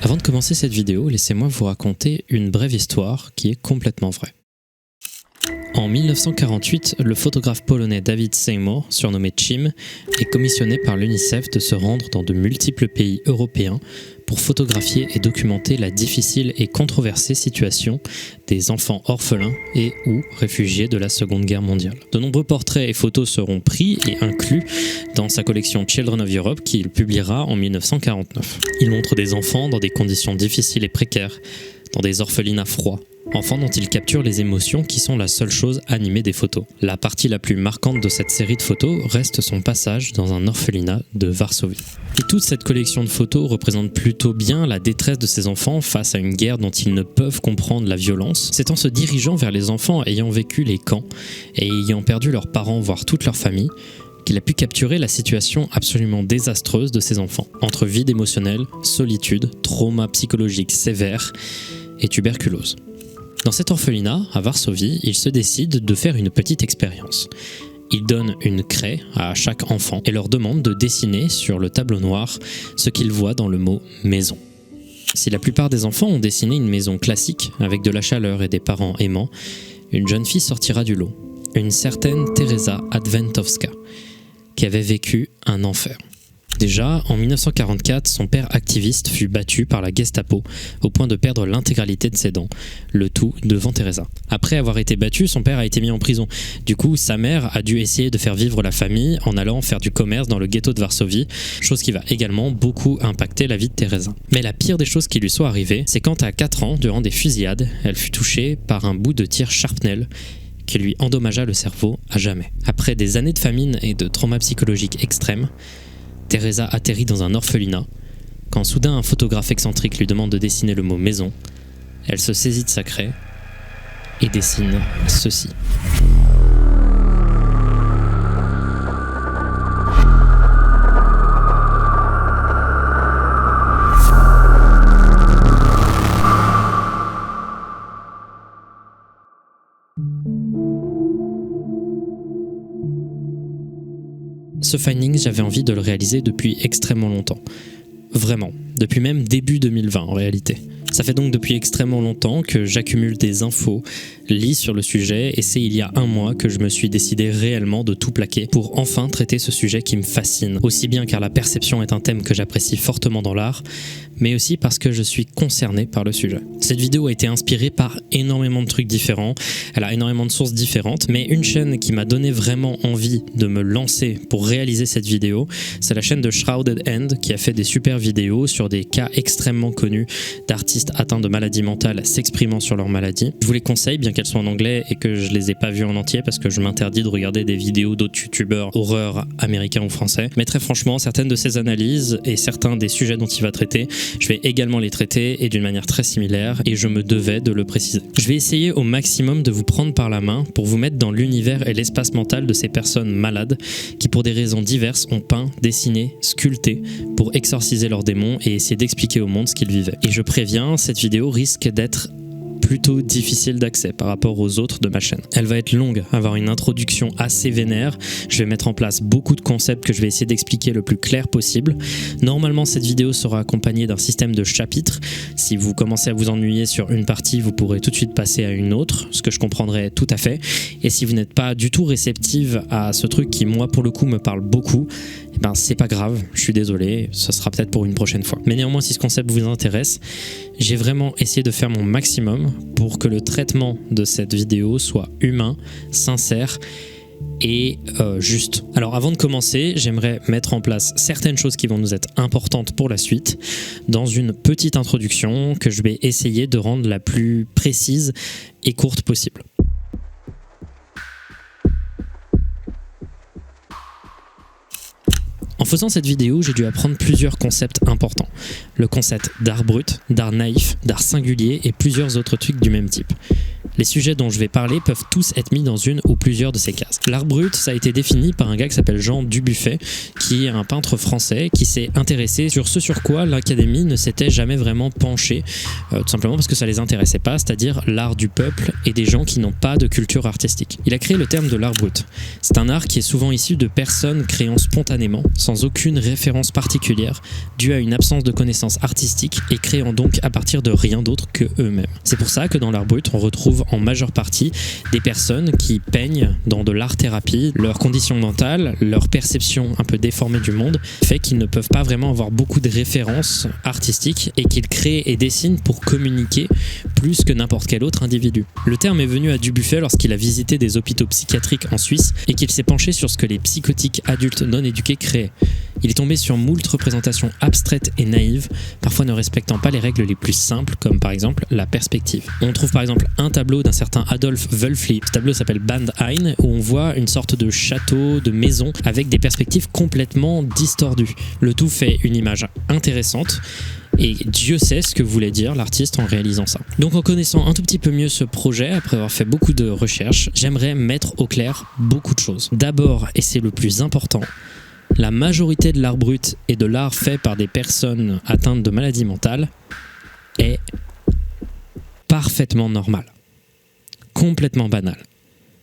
Avant de commencer cette vidéo, laissez-moi vous raconter une brève histoire qui est complètement vraie. En 1948, le photographe polonais David Seymour, surnommé Chim, est commissionné par l'UNICEF de se rendre dans de multiples pays européens pour photographier et documenter la difficile et controversée situation des enfants orphelins et ou réfugiés de la Seconde Guerre mondiale. De nombreux portraits et photos seront pris et inclus dans sa collection Children of Europe qu'il publiera en 1949. Il montre des enfants dans des conditions difficiles et précaires, dans des orphelinats froids, enfants dont il capture les émotions qui sont la seule chose animée des photos. La partie la plus marquante de cette série de photos reste son passage dans un orphelinat de Varsovie. Et toute cette collection de photos représente plutôt bien la détresse de ces enfants face à une guerre dont ils ne peuvent comprendre la violence. C'est en se dirigeant vers les enfants ayant vécu les camps et ayant perdu leurs parents, voire toute leur famille, qu'il a pu capturer la situation absolument désastreuse de ces enfants, entre vide émotionnel, solitude, trauma psychologique sévère et tuberculose. Dans cet orphelinat, à Varsovie, il se décide de faire une petite expérience. Il donne une craie à chaque enfant et leur demande de dessiner sur le tableau noir ce qu'ils voient dans le mot « maison ». Si la plupart des enfants ont dessiné une maison classique, avec de la chaleur et des parents aimants, une jeune fille sortira du lot, une certaine Teresa Adventowska, qui avait vécu un enfer. Déjà, en 1944, son père activiste fut battu par la Gestapo au point de perdre l'intégralité de ses dents, le tout devant Teresa. Après avoir été battu, son père a été mis en prison. Du coup, sa mère a dû essayer de faire vivre la famille en allant faire du commerce dans le ghetto de Varsovie, chose qui va également beaucoup impacter la vie de Teresa. Mais la pire des choses qui lui soit arrivée, c'est quand à 4 ans, durant des fusillades, elle fut touchée par un bout de tir shrapnel qui lui endommagea le cerveau à jamais. Après des années de famine et de trauma psychologique extrême, Teresa atterrit dans un orphelinat, quand soudain un photographe excentrique lui demande de dessiner le mot « maison », elle se saisit de sa craie et dessine ceci. Ce finding, j'avais envie de le réaliser depuis extrêmement longtemps. Vraiment, depuis même début 2020 en réalité. Ça fait donc depuis extrêmement longtemps que j'accumule des infos, lis sur le sujet et c'est il y a 1 mois que je me suis décidé réellement de tout plaquer pour enfin traiter ce sujet qui me fascine. Aussi bien car la perception est un thème que j'apprécie fortement dans l'art, mais aussi parce que je suis concerné par le sujet. Cette vidéo a été inspirée par énormément de trucs différents, elle a énormément de sources différentes, mais une chaîne qui m'a donné vraiment envie de me lancer pour réaliser cette vidéo, c'est la chaîne de Shrouded End qui a fait des super vidéos sur des cas extrêmement connus d'artistes atteints de maladies mentales s'exprimant sur leur maladie. Je vous les conseille, bien qu'elles soient en anglais et que je les ai pas vues en entier parce que je m'interdis de regarder des vidéos d'autres youtubeurs horreur américains ou français. Mais très franchement, certaines de ces analyses et certains des sujets dont il va traiter, je vais également les traiter et d'une manière très similaire et je me devais de le préciser. Je vais essayer au maximum de vous prendre par la main pour vous mettre dans l'univers et l'espace mental de ces personnes malades qui pour des raisons diverses ont peint, dessiné, sculpté pour exorciser leurs démons et essayer d'expliquer au monde ce qu'ils vivaient. Et je préviens, cette vidéo risque d'être plutôt difficile d'accès par rapport aux autres de ma chaîne. Elle va être longue, avoir une introduction assez vénère, je vais mettre en place beaucoup de concepts que je vais essayer d'expliquer le plus clair possible. Normalement cette vidéo sera accompagnée d'un système de chapitres, si vous commencez à vous ennuyer sur une partie, vous pourrez tout de suite passer à une autre, ce que je comprendrai tout à fait, et si vous n'êtes pas du tout réceptive à ce truc qui moi pour le coup me parle beaucoup, eh ben c'est pas grave, je suis désolé, ce sera peut-être pour une prochaine fois. Mais néanmoins si ce concept vous intéresse, j'ai vraiment essayé de faire mon maximum pour que le traitement de cette vidéo soit humain, sincère et juste. Alors avant de commencer, j'aimerais mettre en place certaines choses qui vont nous être importantes pour la suite dans une petite introduction que je vais essayer de rendre la plus précise et courte possible. En faisant cette vidéo, j'ai dû apprendre plusieurs concepts importants. Le concept d'art brut, d'art naïf, d'art singulier et plusieurs autres trucs du même type. Les sujets dont je vais parler peuvent tous être mis dans une ou plusieurs de ces cases. L'art brut, ça a été défini par un gars qui s'appelle Jean Dubuffet, qui est un peintre français qui s'est intéressé sur ce sur quoi l'Académie ne s'était jamais vraiment penchée, tout simplement parce que ça les intéressait pas, c'est-à-dire l'art du peuple et des gens qui n'ont pas de culture artistique. Il a créé le terme de l'art brut. C'est un art qui est souvent issu de personnes créant spontanément, sans aucune référence particulière, due à une absence de connaissances artistiques et créant donc à partir de rien d'autre que eux-mêmes. C'est pour ça que dans l'art brut, on retrouve en majeure partie des personnes qui peignent dans de l'art-thérapie. Leur condition mentale, leur perception un peu déformée du monde fait qu'ils ne peuvent pas vraiment avoir beaucoup de références artistiques et qu'ils créent et dessinent pour communiquer plus que n'importe quel autre individu. Le terme est venu à Dubuffet lorsqu'il a visité des hôpitaux psychiatriques en Suisse et qu'il s'est penché sur ce que les psychotiques adultes non éduqués créaient. Il est tombé sur moult représentations abstraites et naïves, parfois ne respectant pas les règles les plus simples, comme par exemple la perspective. On trouve par exemple un tableau d'un certain Adolf Wölfli. Ce tableau s'appelle Bandhain, où on voit une sorte de château, de maison, avec des perspectives complètement distordues. Le tout fait une image intéressante, et Dieu sait ce que voulait dire l'artiste en réalisant ça. Donc en connaissant un tout petit peu mieux ce projet, après avoir fait beaucoup de recherches, j'aimerais mettre au clair beaucoup de choses. D'abord, et c'est le plus important, la majorité de l'art brut et de l'art fait par des personnes atteintes de maladies mentales est parfaitement normale, complètement banale,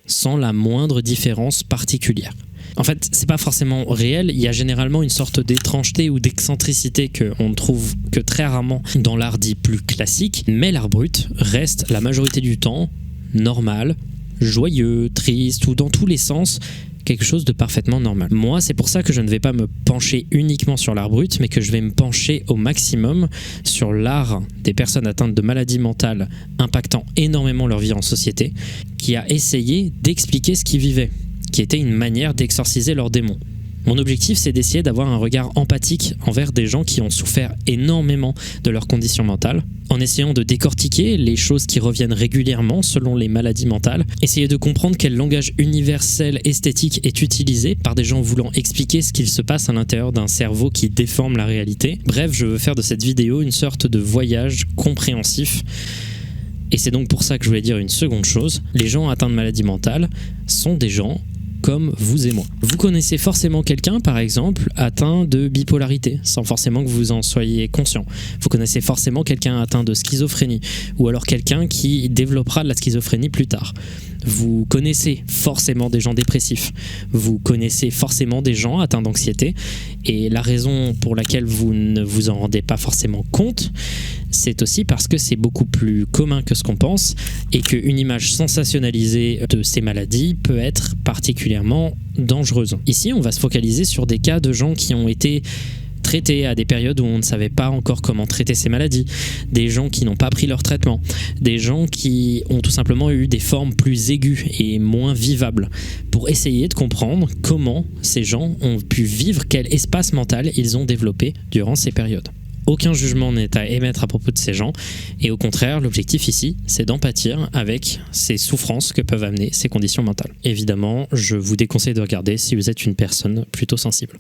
sans la moindre différence particulière. En fait, c'est pas forcément réel, il y a généralement une sorte d'étrangeté ou d'excentricité qu'on ne trouve que très rarement dans l'art dit plus classique, mais l'art brut reste la majorité du temps normal, joyeux, triste ou dans tous les sens quelque chose de parfaitement normal. Moi, c'est pour ça que je ne vais pas me pencher uniquement sur l'art brut, mais que je vais me pencher au maximum sur l'art des personnes atteintes de maladies mentales impactant énormément leur vie en société, qui a essayé d'expliquer ce qu'ils vivaient, qui était une manière d'exorciser leurs démons. Mon objectif, c'est d'essayer d'avoir un regard empathique envers des gens qui ont souffert énormément de leurs conditions mentales, en essayant de décortiquer les choses qui reviennent régulièrement selon les maladies mentales, essayer de comprendre quel langage universel esthétique est utilisé par des gens voulant expliquer ce qu'il se passe à l'intérieur d'un cerveau qui déforme la réalité. Bref, je veux faire de cette vidéo une sorte de voyage compréhensif. Et c'est donc pour ça que je voulais dire une seconde chose. Les gens atteints de maladies mentales sont des gens comme vous et moi. Vous connaissez forcément quelqu'un, par exemple, atteint de bipolarité, sans forcément que vous en soyez conscient. Vous connaissez forcément quelqu'un atteint de schizophrénie, ou alors quelqu'un qui développera de la schizophrénie plus tard. Vous connaissez forcément des gens dépressifs. Vous connaissez forcément des gens atteints d'anxiété. Et la raison pour laquelle vous ne vous en rendez pas forcément compte, c'est aussi parce que c'est beaucoup plus commun que ce qu'on pense et qu'une image sensationnalisée de ces maladies peut être particulièrement dangereuse. Ici, on va se focaliser sur des cas de gens qui ont été traités à des périodes où on ne savait pas encore comment traiter ces maladies, des gens qui n'ont pas pris leur traitement, des gens qui ont tout simplement eu des formes plus aiguës et moins vivables, pour essayer de comprendre comment ces gens ont pu vivre, quel espace mental ils ont développé durant ces périodes. Aucun jugement n'est à émettre à propos de ces gens, et au contraire, l'objectif ici, c'est d'empathir avec ces souffrances que peuvent amener ces conditions mentales. Évidemment, je vous déconseille de regarder si vous êtes une personne plutôt sensible.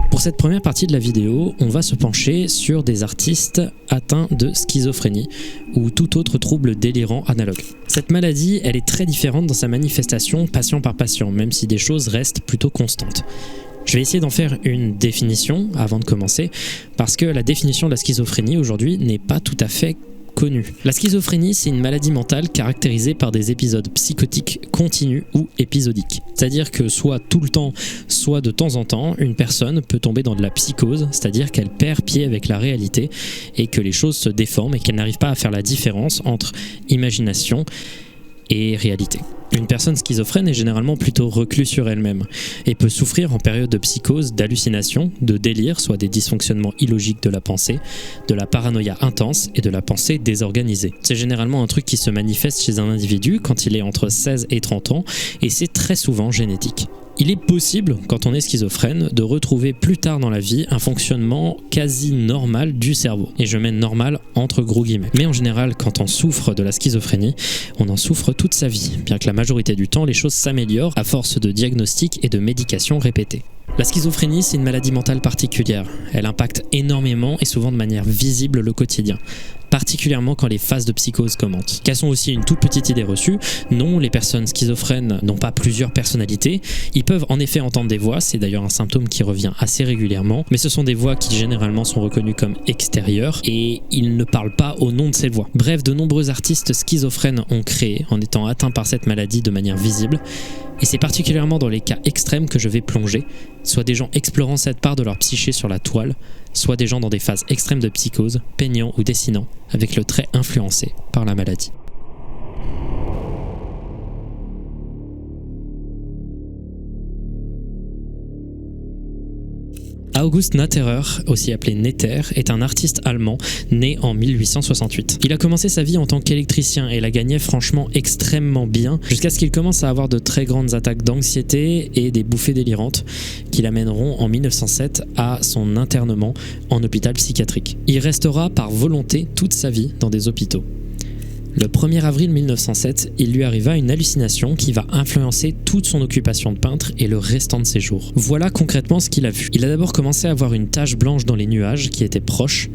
Pour cette première partie de la vidéo, on va se pencher sur des artistes atteints de schizophrénie ou tout autre trouble délirant analogue. Cette maladie, elle est très différente dans sa manifestation patient par patient, même si des choses restent plutôt constantes. Je vais essayer d'en faire une définition avant de commencer, parce que la définition de la schizophrénie aujourd'hui n'est pas tout à fait connue. La schizophrénie, c'est une maladie mentale caractérisée par des épisodes psychotiques continus ou épisodiques. C'est-à-dire que soit tout le temps, soit de temps en temps, une personne peut tomber dans de la psychose, c'est-à-dire qu'elle perd pied avec la réalité et que les choses se déforment et qu'elle n'arrive pas à faire la différence entre imagination et réalité. Une personne schizophrène est généralement plutôt recluse sur elle-même et peut souffrir en période de psychose, d'hallucination, de délire, soit des dysfonctionnements illogiques de la pensée, de la paranoïa intense et de la pensée désorganisée. C'est généralement un truc qui se manifeste chez un individu quand il est entre 16 et 30 ans et c'est très souvent génétique. Il est possible, quand on est schizophrène, de retrouver plus tard dans la vie un fonctionnement quasi normal du cerveau. Et je mets normal entre gros guillemets. Mais en général, quand on souffre de la schizophrénie, on en souffre toute sa vie, bien que la majorité du temps, les choses s'améliorent à force de diagnostics et de médications répétées. La schizophrénie, c'est une maladie mentale particulière. Elle impacte énormément et souvent de manière visible le quotidien, particulièrement quand les phases de psychose commencent. Cassons aussi une toute petite idée reçue. Non, les personnes schizophrènes n'ont pas plusieurs personnalités. Ils peuvent en effet entendre des voix, c'est d'ailleurs un symptôme qui revient assez régulièrement, mais ce sont des voix qui généralement sont reconnues comme extérieures et ils ne parlent pas au nom de ces voix. Bref, de nombreux artistes schizophrènes ont créé en étant atteints par cette maladie de manière visible. Et c'est particulièrement dans les cas extrêmes que je vais plonger, soit des gens explorant cette part de leur psyché sur la toile, soit des gens dans des phases extrêmes de psychose, peignant ou dessinant, avec le trait influencé par la maladie. August Natterer, aussi appelé Netter, est un artiste allemand né en 1868. Il a commencé sa vie en tant qu'électricien et la gagnait franchement extrêmement bien, jusqu'à ce qu'il commence à avoir de très grandes attaques d'anxiété et des bouffées délirantes qui l'amèneront en 1907 à son internement en hôpital psychiatrique. Il restera par volonté toute sa vie dans des hôpitaux. Le 1er avril 1907, il lui arriva une hallucination qui va influencer toute son occupation de peintre et le restant de ses jours. Voilà concrètement ce qu'il a vu. Il a d'abord commencé à voir une tache blanche dans les nuages qui étaient proches.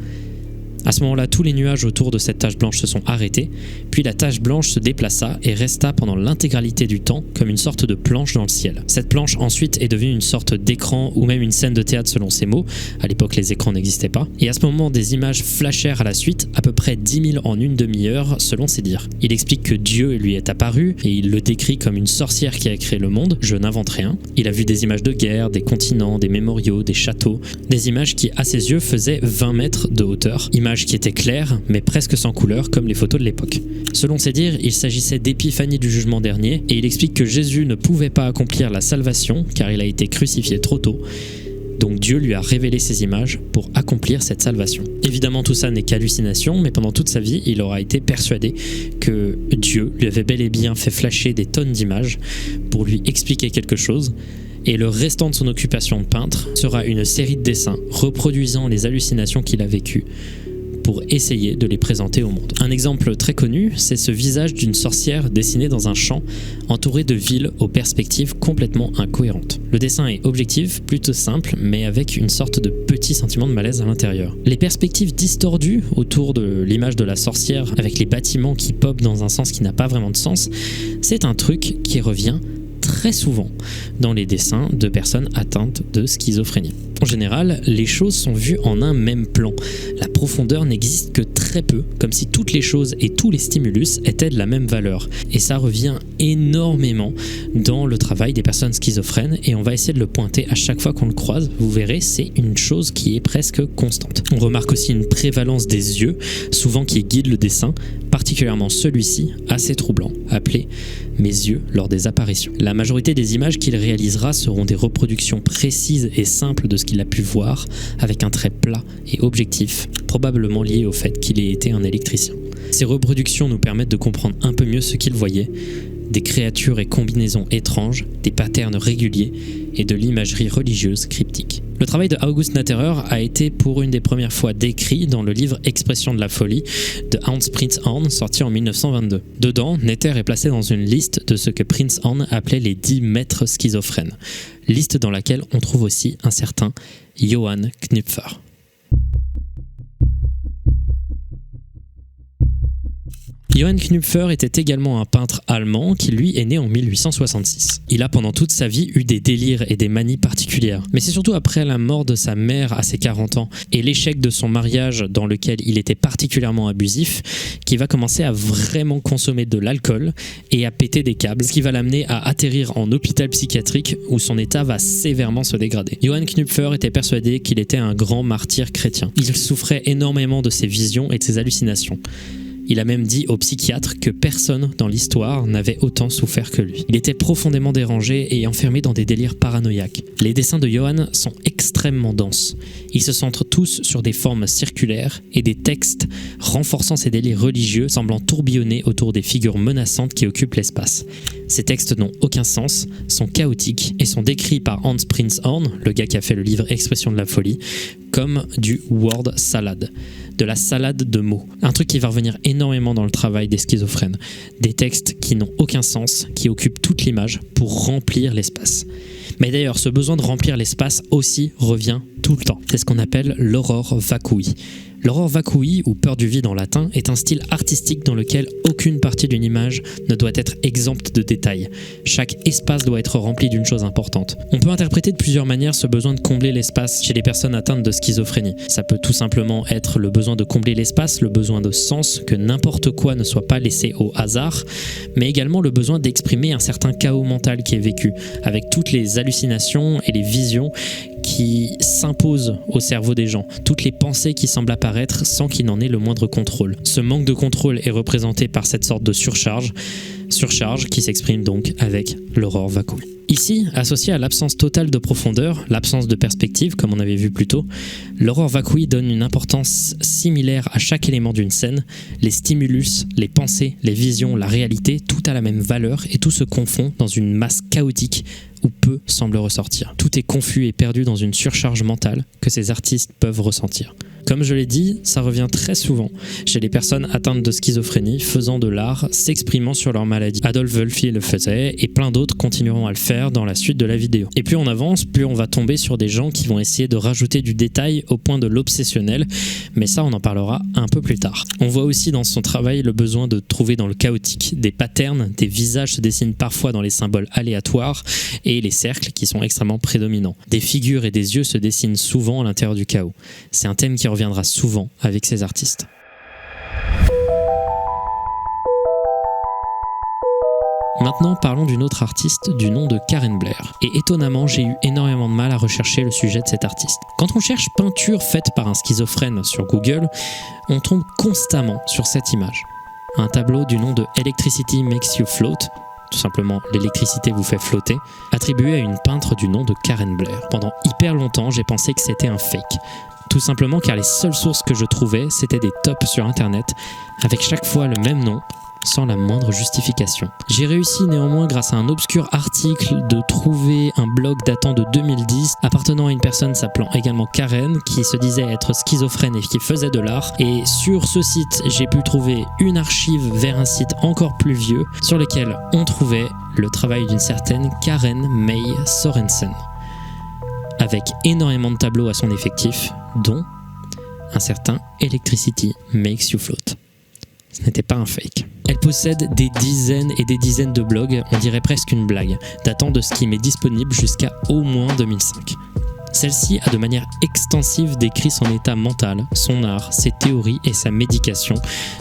À ce moment-là, tous les nuages autour de cette tache blanche se sont arrêtés, puis la tache blanche se déplaça et resta pendant l'intégralité du temps comme une sorte de planche dans le ciel. Cette planche ensuite est devenue une sorte d'écran ou même une scène de théâtre selon ses mots. À l'époque, les écrans n'existaient pas. Et à ce moment, des images flashèrent à la suite, à peu près 10 000 en une demi-heure selon ses dires. Il explique que Dieu lui est apparu et il le décrit comme une sorcière qui a créé le monde. Je n'invente rien. Il a vu des images de guerre, des continents, des mémoriaux, des châteaux, des images qui, à ses yeux, faisaient 20 mètres de hauteur. Images qui étaient claires, mais presque sans couleur, comme les photos de l'époque. Selon ses dires, il s'agissait d'épiphanie du jugement dernier, et il explique que Jésus ne pouvait pas accomplir la salvation, car il a été crucifié trop tôt. Donc Dieu lui a révélé ces images pour accomplir cette salvation. Évidemment, tout ça n'est qu'hallucination, mais pendant toute sa vie, il aura été persuadé que Dieu lui avait bel et bien fait flasher des tonnes d'images pour lui expliquer quelque chose. Et le restant de son occupation de peintre sera une série de dessins reproduisant les hallucinations qu'il a vécues pour essayer de les présenter au monde. Un exemple très connu, c'est ce visage d'une sorcière dessiné dans un champ entouré de villes aux perspectives complètement incohérentes. Le dessin est objectif, plutôt simple, mais avec une sorte de petit sentiment de malaise à l'intérieur. Les perspectives distordues autour de l'image de la sorcière, avec les bâtiments qui popent dans un sens qui n'a pas vraiment de sens, c'est un truc qui revient très souvent dans les dessins de personnes atteintes de schizophrénie. En général, les choses sont vues en un même plan. La profondeur n'existe que très peu, comme si toutes les choses et tous les stimulus étaient de la même valeur. Et ça revient énormément dans le travail des personnes schizophrènes et on va essayer de le pointer à chaque fois qu'on le croise. Vous verrez, c'est une chose qui est presque constante. On remarque aussi une prévalence des yeux, souvent qui guide le dessin, particulièrement celui-ci, assez troublant, appelé « Mes yeux lors des apparitions ». La majorité des images qu'il réalisera seront des reproductions précises et simples de ce qu'il a pu voir, avec un trait plat et objectif, probablement lié au fait qu'il ait été un électricien. Ces reproductions nous permettent de comprendre un peu mieux ce qu'il voyait, des créatures et combinaisons étranges, des patterns réguliers et de l'imagerie religieuse cryptique. Le travail de August Natterer a été pour une des premières fois décrit dans le livre Expression de la folie de Hans Prinz Horn, sorti en 1922. Dedans, Netter est placé dans une liste de ce que Prinz Horn appelait les 10 maîtres schizophrènes, liste dans laquelle on trouve aussi un certain Johann Knüpfer. Johann Knüpfer était également un peintre allemand qui lui est né en 1866. Il a pendant toute sa vie eu des délires et des manies particulières. Mais c'est surtout après la mort de sa mère à ses 40 ans et l'échec de son mariage dans lequel il était particulièrement abusif qu'il va commencer à vraiment consommer de l'alcool et à péter des câbles, ce qui va l'amener à atterrir en hôpital psychiatrique où son état va sévèrement se dégrader. Johann Knüpfer était persuadé qu'il était un grand martyr chrétien. Il souffrait énormément de ses visions et de ses hallucinations. Il a même dit au psychiatre que personne dans l'histoire n'avait autant souffert que lui. Il était profondément dérangé et enfermé dans des délires paranoïaques. Les dessins de Johann sont extrêmement denses. Ils se centrent tous sur des formes circulaires et des textes renforçant ces délires religieux semblant tourbillonner autour des figures menaçantes qui occupent l'espace. Ces textes n'ont aucun sens, sont chaotiques et sont décrits par Hans Prinz Horn, le gars qui a fait le livre Expression de la folie, comme du word salad, de la salade de mots. Un truc qui va revenir énormément dans le travail des schizophrènes. Des textes qui n'ont aucun sens, qui occupent toute l'image pour remplir l'espace. Mais d'ailleurs, ce besoin de remplir l'espace aussi revient tout le temps. C'est ce qu'on appelle l'aurore vacui. L'aurore vacui, ou peur du vide en latin, est un style artistique dans lequel aucune partie d'une image ne doit être exempte de détails. Chaque espace doit être rempli d'une chose importante. On peut interpréter de plusieurs manières ce besoin de combler l'espace chez les personnes atteintes de schizophrénie. Ça peut tout simplement être le besoin de combler l'espace, le besoin de sens, que n'importe quoi ne soit pas laissé au hasard, mais également le besoin d'exprimer un certain chaos mental qui est vécu, avec toutes les hallucinations et les visions qui s'imposent au cerveau des gens, toutes les pensées qui semblent apparaître sans qu'il n'en ait le moindre contrôle. Ce manque de contrôle est représenté par cette sorte de surcharge qui s'exprime donc avec l'aurore vacui. Ici, associé à l'absence totale de profondeur, l'absence de perspective, comme on avait vu plus tôt, l'aurore vacui donne une importance similaire à chaque élément d'une scène. Les stimulus, les pensées, les visions, la réalité, tout a la même valeur et tout se confond dans une masse chaotique où peu semble ressortir. Tout est confus et perdu dans une surcharge mentale que ces artistes peuvent ressentir. Comme je l'ai dit, ça revient très souvent chez les personnes atteintes de schizophrénie, faisant de l'art, s'exprimant sur leur maladie. Adolphe Wölfi le faisait et plein d'autres continueront à le faire dans la suite de la vidéo. Et plus on avance, plus on va tomber sur des gens qui vont essayer de rajouter du détail au point de l'obsessionnel, mais ça on en parlera un peu plus tard. On voit aussi dans son travail le besoin de trouver dans le chaotique des patterns, des visages se dessinent parfois dans les symboles aléatoires et les cercles qui sont extrêmement prédominants. Des figures et des yeux se dessinent souvent à l'intérieur du chaos. C'est un thème qui reviendra souvent avec ces artistes. Maintenant, parlons d'une autre artiste du nom de Karen Blair. Et étonnamment, j'ai eu énormément de mal à rechercher le sujet de cette artiste. Quand on cherche peinture faite par un schizophrène sur Google, on tombe constamment sur cette image. Un tableau du nom de Electricity Makes You Float, tout simplement l'électricité vous fait flotter, attribué à une peintre du nom de Karen Blair. Pendant hyper longtemps, j'ai pensé que c'était un fake. Tout simplement car les seules sources que je trouvais, c'était des tops sur internet, avec chaque fois le même nom, sans la moindre justification. J'ai réussi néanmoins, grâce à un obscur article, de trouver un blog datant de 2010, appartenant à une personne s'appelant également Karen, qui se disait être schizophrène et qui faisait de l'art. Et sur ce site, j'ai pu trouver une archive vers un site encore plus vieux, sur lequel on trouvait le travail d'une certaine Karen May Sorensen, avec énormément de tableaux à son effectif, dont un certain Electricity Makes You Float. Ce n'était pas un fake. Elle possède des dizaines et des dizaines de blogs, on dirait presque une blague, datant de ce qui m'est disponible jusqu'à au moins 2005. Celle-ci a de manière extensive décrit son état mental, son art, ses théories et sa médication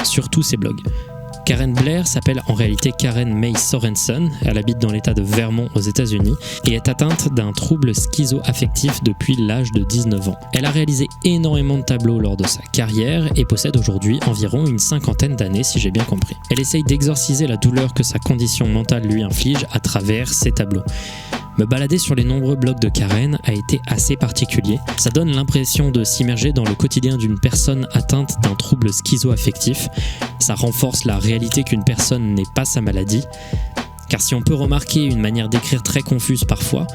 sur tous ses blogs. Karen Blair s'appelle en réalité Karen May Sorensen, elle habite dans l'état de Vermont aux États-Unis et est atteinte d'un trouble schizo-affectif depuis l'âge de 19 ans. Elle a réalisé énormément de tableaux lors de sa carrière et possède aujourd'hui environ une 50aine d'années si j'ai bien compris. Elle essaye d'exorciser la douleur que sa condition mentale lui inflige à travers ses tableaux. Me balader sur les nombreux blogs de Karen a été assez particulier. Ça donne l'impression de s'immerger dans le quotidien d'une personne atteinte d'un trouble schizo-affectif. Ça renforce la réalité qu'une personne n'est pas sa maladie. Car si on peut remarquer une manière d'écrire très confuse parfois,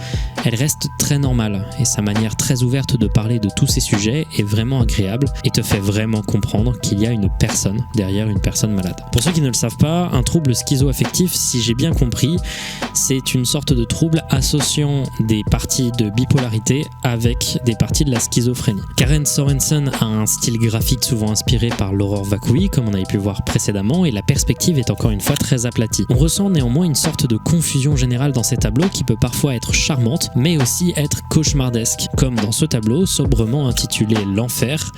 elle reste très normale et sa manière très ouverte de parler de tous ces sujets est vraiment agréable et te fait vraiment comprendre qu'il y a une personne derrière une personne malade. Pour ceux qui ne le savent pas, un trouble schizo-affectif, si j'ai bien compris, c'est une sorte de trouble associant des parties de bipolarité avec des parties de la schizophrénie. Karen Sorensen a un style graphique souvent inspiré par l'aurore vacui, comme on avait pu voir précédemment, et la perspective est encore une fois très aplatie. On ressent néanmoins une sorte de confusion générale dans ces tableaux qui peut parfois être charmante, mais aussi être cauchemardesque, comme dans ce tableau sobrement intitulé L'Enfer,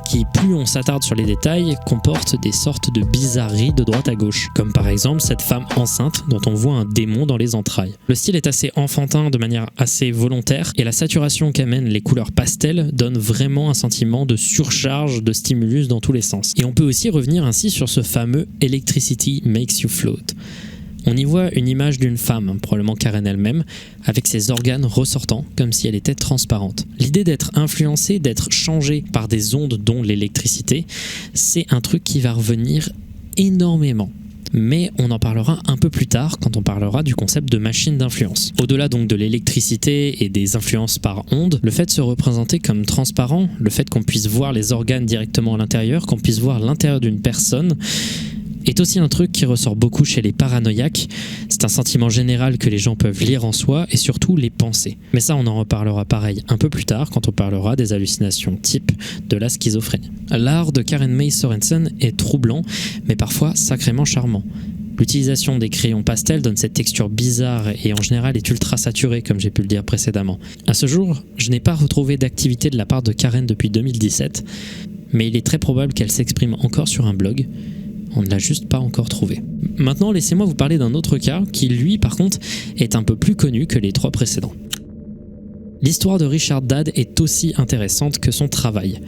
qui, plus on s'attarde sur les détails, comporte des sortes de bizarreries de droite à gauche, comme par exemple cette femme enceinte dont on voit un démon dans les entrailles. Le style est assez enfantin de manière assez volontaire, et la saturation qu'amènent les couleurs pastel donne vraiment un sentiment de surcharge de stimulus dans tous les sens. Et on peut aussi revenir ainsi sur ce fameux Electricity Makes You Float. On y voit une image d'une femme, probablement Karen elle-même, avec ses organes ressortant comme si elle était transparente. L'idée d'être influencée, d'être changée par des ondes dont l'électricité, c'est un truc qui va revenir énormément. Mais on en parlera un peu plus tard quand on parlera du concept de machine d'influence. Au-delà donc de l'électricité et des influences par ondes, le fait de se représenter comme transparent, le fait qu'on puisse voir les organes directement à l'intérieur, qu'on puisse voir l'intérieur d'une personne, est aussi un truc qui ressort beaucoup chez les paranoïaques. C'est un sentiment général que les gens peuvent lire en soi et surtout les penser. Mais ça, on en reparlera pareil un peu plus tard quand on parlera des hallucinations type de la schizophrénie. L'art de Karen May Sorensen est troublant, mais parfois sacrément charmant. L'utilisation des crayons pastels donne cette texture bizarre et en général est ultra saturée, comme j'ai pu le dire précédemment. À ce jour, je n'ai pas retrouvé d'activité de la part de Karen depuis 2017, mais il est très probable qu'elle s'exprime encore sur un blog. On ne l'a juste pas encore trouvé. Maintenant, laissez-moi vous parler d'un autre cas qui, lui, par contre, est un peu plus connu que les 3 précédents. L'histoire de Richard Dad est aussi intéressante que son travail.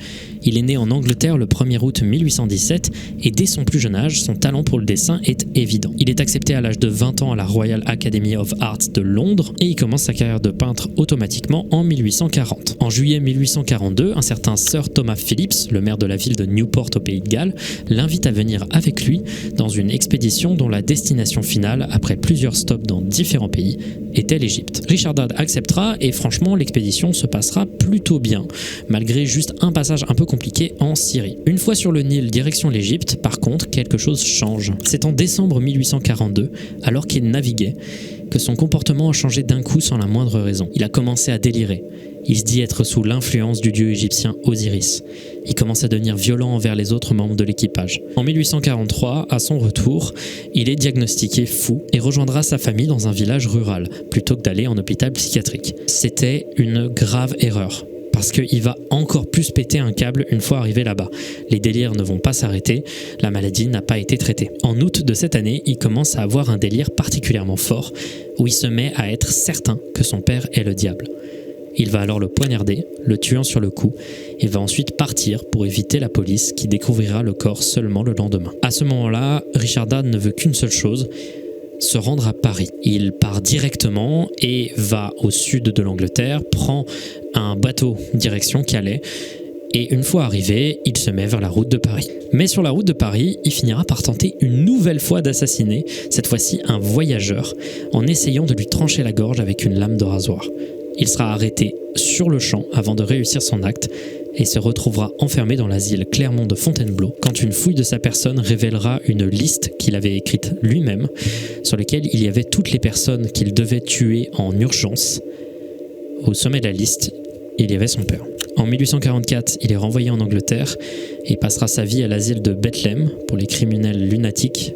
Il est né en Angleterre le 1er août 1817 et dès son plus jeune âge, son talent pour le dessin est évident. Il est accepté à l'âge de 20 ans à la Royal Academy of Arts de Londres et il commence sa carrière de peintre automatiquement en 1840. En juillet 1842, un certain Sir Thomas Phillips, le maire de la ville de Newport au Pays de Galles, l'invite à venir avec lui dans une expédition dont la destination finale, après plusieurs stops dans différents pays, était l'Égypte. Richard Dad acceptera et franchement, l'expédition se passera plutôt bien, malgré juste un passage un peu compliqué en Syrie. Une fois sur le Nil direction l'Égypte, par contre, quelque chose change. C'est en décembre 1842, alors qu'il naviguait, que son comportement a changé d'un coup sans la moindre raison. Il a commencé à délirer. Il se dit être sous l'influence du dieu égyptien Osiris. Il commence à devenir violent envers les autres membres de l'équipage. En 1843, à son retour, il est diagnostiqué fou et rejoindra sa famille dans un village rural, plutôt que d'aller en hôpital psychiatrique. C'était une grave erreur, parce qu'il va encore plus péter un câble une fois arrivé là-bas. Les délires ne vont pas s'arrêter, la maladie n'a pas été traitée. En août de cette année, il commence à avoir un délire particulièrement fort, où il se met à être certain que son père est le diable. Il va alors le poignarder, le tuant sur le coup, et va ensuite partir pour éviter la police qui découvrira le corps seulement le lendemain. À ce moment-là, Richard Dad ne veut qu'une seule chose, se rendre à Paris. Il part directement et va au sud de l'Angleterre, prend un bateau direction Calais, et une fois arrivé, il se met vers la route de Paris. Mais sur la route de Paris, il finira par tenter une nouvelle fois d'assassiner, cette fois-ci un voyageur, en essayant de lui trancher la gorge avec une lame de rasoir. Il sera arrêté sur le champ avant de réussir son acte et se retrouvera enfermé dans l'asile Clermont de Fontainebleau quand une fouille de sa personne révélera une liste qu'il avait écrite lui-même sur laquelle il y avait toutes les personnes qu'il devait tuer en urgence. Au sommet de la liste, il y avait son père. En 1844, il est renvoyé en Angleterre et passera sa vie à l'asile de Bethlehem pour les criminels lunatiques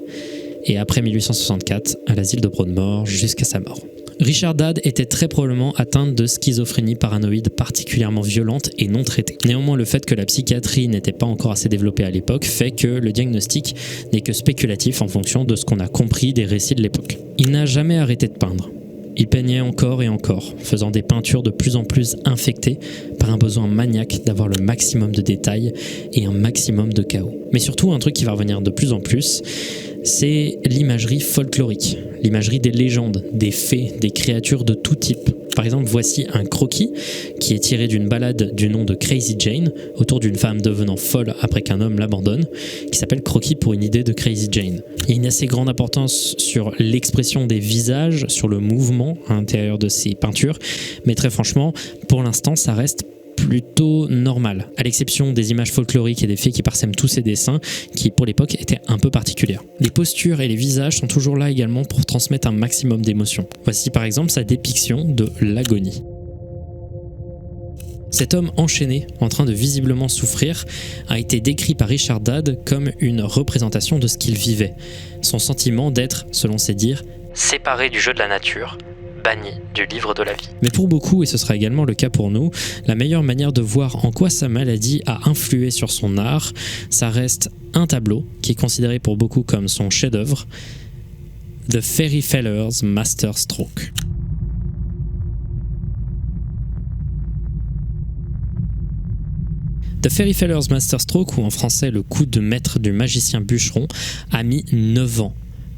et après 1864 à l'asile de Broadmoor jusqu'à sa mort. Richard Dad était très probablement atteint de schizophrénie paranoïde particulièrement violente et non traitée. Néanmoins, le fait que la psychiatrie n'était pas encore assez développée à l'époque fait que le diagnostic n'est que spéculatif en fonction de ce qu'on a compris des récits de l'époque. Il n'a jamais arrêté de peindre. Il peignait encore et encore, faisant des peintures de plus en plus infectées par un besoin maniaque d'avoir le maximum de détails et un maximum de chaos. Mais surtout, un truc qui va revenir de plus en plus, c'est l'imagerie folklorique, l'imagerie des légendes, des fées, des créatures de tout type. Par exemple, voici un croquis qui est tiré d'une ballade du nom de Crazy Jane, autour d'une femme devenant folle après qu'un homme l'abandonne, qui s'appelle Croquis pour une idée de Crazy Jane. Il y a une assez grande importance sur l'expression des visages, sur le mouvement à l'intérieur de ces peintures, mais très franchement, pour l'instant, ça reste plutôt normal, à l'exception des images folkloriques et des fées qui parsèment tous ces dessins, qui pour l'époque étaient un peu particulières. Les postures et les visages sont toujours là également pour transmettre un maximum d'émotions. Voici par exemple sa dépiction de l'agonie. Cet homme enchaîné, en train de visiblement souffrir, a été décrit par Richard Dad comme une représentation de ce qu'il vivait. Son sentiment d'être, selon ses dires, séparé du jeu de la nature, banni du livre de la vie. Mais pour beaucoup, et ce sera également le cas pour nous, la meilleure manière de voir en quoi sa maladie a influé sur son art, ça reste un tableau qui est considéré pour beaucoup comme son chef-d'œuvre, The Fairy Feller's Master Stroke. The Fairy Feller's Master Stroke, ou en français le coup de maître du magicien bûcheron, a mis 9 ans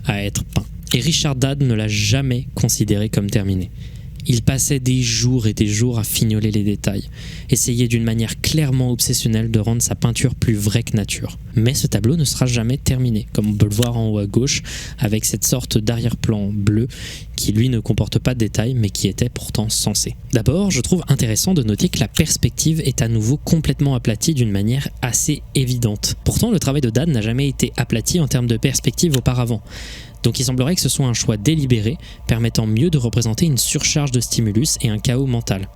à être peint. Et Richard Dad ne l'a jamais considéré comme terminé. Il passait des jours et des jours à fignoler les détails, essayer d'une manière clairement obsessionnelle de rendre sa peinture plus vraie que nature. Mais ce tableau ne sera jamais terminé, comme on peut le voir en haut à gauche, avec cette sorte d'arrière-plan bleu qui lui ne comporte pas de détails mais qui était pourtant censé. D'abord, je trouve intéressant de noter que la perspective est à nouveau complètement aplatie d'une manière assez évidente. Pourtant, le travail de Dad n'a jamais été aplati en termes de perspective auparavant. Donc il semblerait que ce soit un choix délibéré, permettant mieux de représenter une surcharge de stimulus et un chaos mental.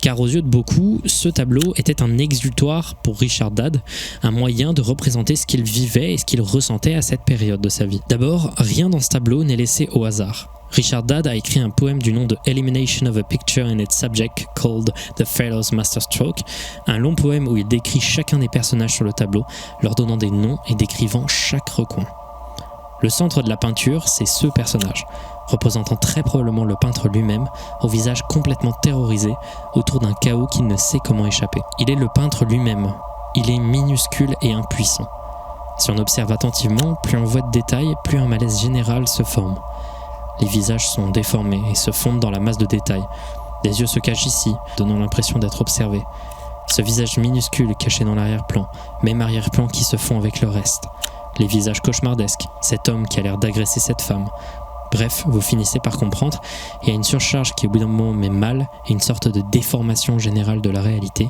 Car aux yeux de beaucoup, ce tableau était un exutoire pour Richard Dad, un moyen de représenter ce qu'il vivait et ce qu'il ressentait à cette période de sa vie. D'abord, rien dans ce tableau n'est laissé au hasard. Richard Dad a écrit un poème du nom de Elimination of a Picture and its Subject called The Fellow's Masterstroke, un long poème où il décrit chacun des personnages sur le tableau, leur donnant des noms et décrivant chaque recoin. Le centre de la peinture, c'est ce personnage, représentant très probablement le peintre lui-même, au visage complètement terrorisé, autour d'un chaos qu'il ne sait comment échapper. Il est le peintre lui-même, il est minuscule et impuissant. Si on observe attentivement, plus on voit de détails, plus un malaise général se forme. Les visages sont déformés et se fondent dans la masse de détails. Des yeux se cachent ici, donnant l'impression d'être observés. Ce visage minuscule caché dans l'arrière-plan, même arrière-plan qui se fond avec le reste. Les visages cauchemardesques, cet homme qui a l'air d'agresser cette femme. Bref, vous finissez par comprendre, il y a une surcharge qui au bout d'un moment met mal et une sorte de déformation générale de la réalité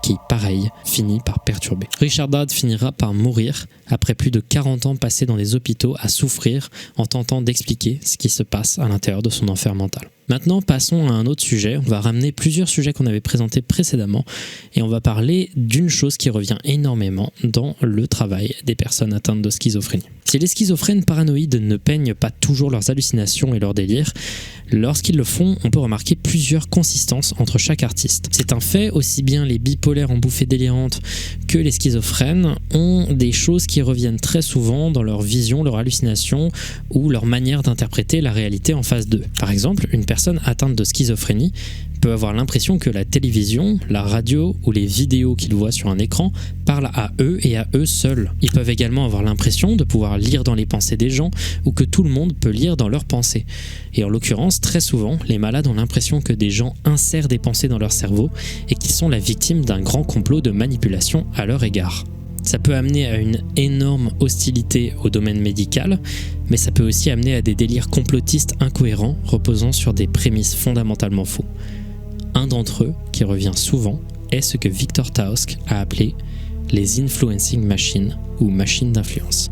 qui, pareil, finit par perturber. Richard Dad finira par mourir après plus de 40 ans passés dans des hôpitaux à souffrir en tentant d'expliquer ce qui se passe à l'intérieur de son enfer mental. Maintenant, passons à un autre sujet. On va ramener plusieurs sujets qu'on avait présentés précédemment et on va parler d'une chose qui revient énormément dans le travail des personnes atteintes de schizophrénie. Si les schizophrènes paranoïdes ne peignent pas toujours leurs hallucinations et leurs délires, lorsqu'ils le font, on peut remarquer plusieurs consistances entre chaque artiste. C'est un fait, aussi bien les bipolaires en bouffées délirantes que les schizophrènes ont des choses qui reviennent très souvent dans leur vision, leur hallucination ou leur manière d'interpréter la réalité en face d'eux. Par exemple, une personne atteinte de schizophrénie peut avoir l'impression que la télévision, la radio ou les vidéos qu'ils voient sur un écran parlent à eux et à eux seuls. Ils peuvent également avoir l'impression de pouvoir lire dans les pensées des gens ou que tout le monde peut lire dans leurs pensées. Et en l'occurrence, très souvent, les malades ont l'impression que des gens insèrent des pensées dans leur cerveau et qu'ils sont la victime d'un grand complot de manipulation à leur égard. Ça peut amener à une énorme hostilité au domaine médical, mais ça peut aussi amener à des délires complotistes incohérents reposant sur des prémices fondamentalement faux. Un d'entre eux, qui revient souvent, est ce que Victor Tausk a appelé les influencing machines ou machines d'influence.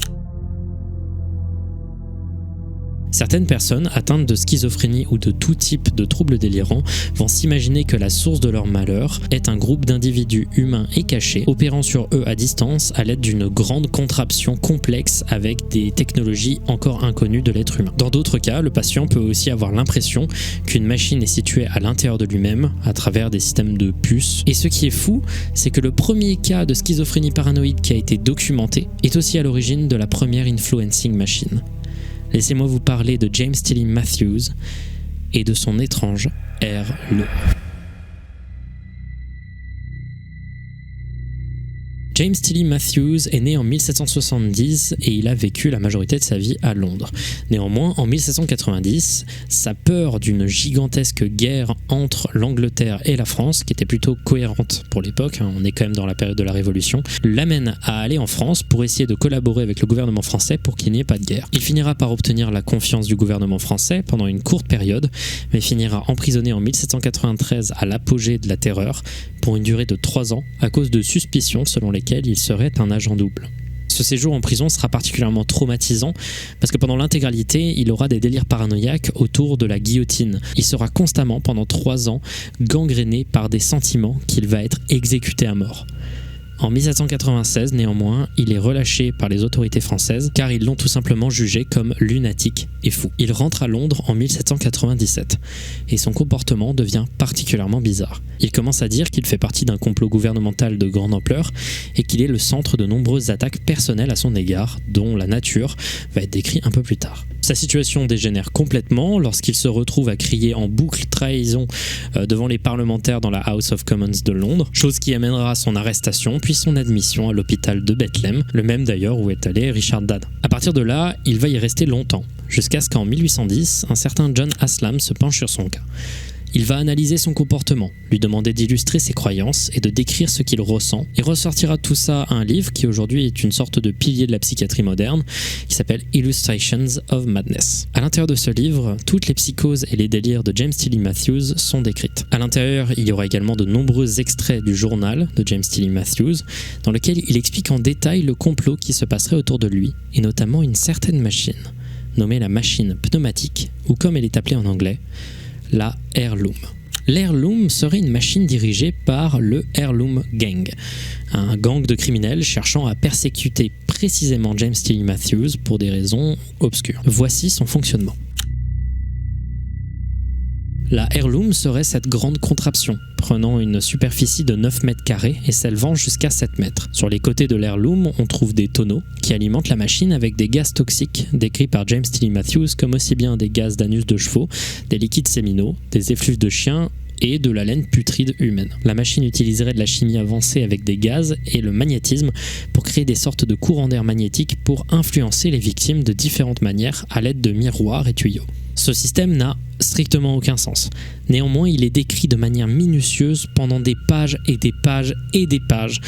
Certaines personnes atteintes de schizophrénie ou de tout type de troubles délirants vont s'imaginer que la source de leur malheur est un groupe d'individus humains et cachés opérant sur eux à distance à l'aide d'une grande contraption complexe avec des technologies encore inconnues de l'être humain. Dans d'autres cas, le patient peut aussi avoir l'impression qu'une machine est située à l'intérieur de lui-même à travers des systèmes de puces. Et ce qui est fou, c'est que le premier cas de schizophrénie paranoïde qui a été documenté est aussi à l'origine de la première influencing machine. Laissez-moi vous parler de James Tilly Matthews et de son étrange R-Lo. James Tilly Matthews est né en 1770 et il a vécu la majorité de sa vie à Londres. Néanmoins, en 1790, sa peur d'une gigantesque guerre entre l'Angleterre et la France, qui était plutôt cohérente pour l'époque, on est quand même dans la période de la Révolution, l'amène à aller en France pour essayer de collaborer avec le gouvernement français pour qu'il n'y ait pas de guerre. Il finira par obtenir la confiance du gouvernement français pendant une courte période, mais finira emprisonné en 1793 à l'apogée de la terreur pour une durée de 3 ans à cause de suspicions selon lesquelles il serait un agent double. Ce séjour en prison sera particulièrement traumatisant parce que pendant l'intégralité, il aura des délires paranoïaques autour de la guillotine. Il sera constamment, pendant 3 ans, gangréné par des sentiments qu'il va être exécuté à mort. En 1796, néanmoins, il est relâché par les autorités françaises car ils l'ont tout simplement jugé comme lunatique et fou. Il rentre à Londres en 1797 et son comportement devient particulièrement bizarre. Il commence à dire qu'il fait partie d'un complot gouvernemental de grande ampleur et qu'il est le centre de nombreuses attaques personnelles à son égard, dont la nature va être décrite un peu plus tard. Sa situation dégénère complètement lorsqu'il se retrouve à crier en boucle trahison devant les parlementaires dans la House of Commons de Londres, chose qui amènera son arrestation puis son admission à l'hôpital de Bethlehem, le même d'ailleurs où est allé Richard Dad. À partir de là, il va y rester longtemps, jusqu'à ce qu'en 1810, un certain John Haslam se penche sur son cas. Il va analyser son comportement, lui demander d'illustrer ses croyances et de décrire ce qu'il ressent, et ressortira tout ça à un livre qui aujourd'hui est une sorte de pilier de la psychiatrie moderne, qui s'appelle Illustrations of Madness. À l'intérieur de ce livre, toutes les psychoses et les délires de James Tilly Matthews sont décrites. À l'intérieur, il y aura également de nombreux extraits du journal de James Tilly Matthews, dans lequel il explique en détail le complot qui se passerait autour de lui, et notamment une certaine machine, nommée la machine pneumatique, ou comme elle est appelée en anglais, la Heirloom. L'Heirloom serait une machine dirigée par le Heirloom Gang, un gang de criminels cherchant à persécuter précisément James Tilly Matthews pour des raisons obscures. Voici son fonctionnement. La Heirloom serait cette grande contraption, prenant une superficie de 9 mètres carrés et s'élevant jusqu'à 7 mètres. Sur les côtés de l'Heirloom, on trouve des tonneaux qui alimentent la machine avec des gaz toxiques décrits par James Tilly Matthews comme aussi bien des gaz d'anus de chevaux, des liquides séminaux, des effluves de chiens et de la laine putride humaine. La machine utiliserait de la chimie avancée avec des gaz et le magnétisme pour créer des sortes de courants d'air magnétiques pour influencer les victimes de différentes manières à l'aide de miroirs et tuyaux. Ce système n'a strictement aucun sens. Néanmoins, il est décrit de manière minutieuse pendant des pages et des pages et des pages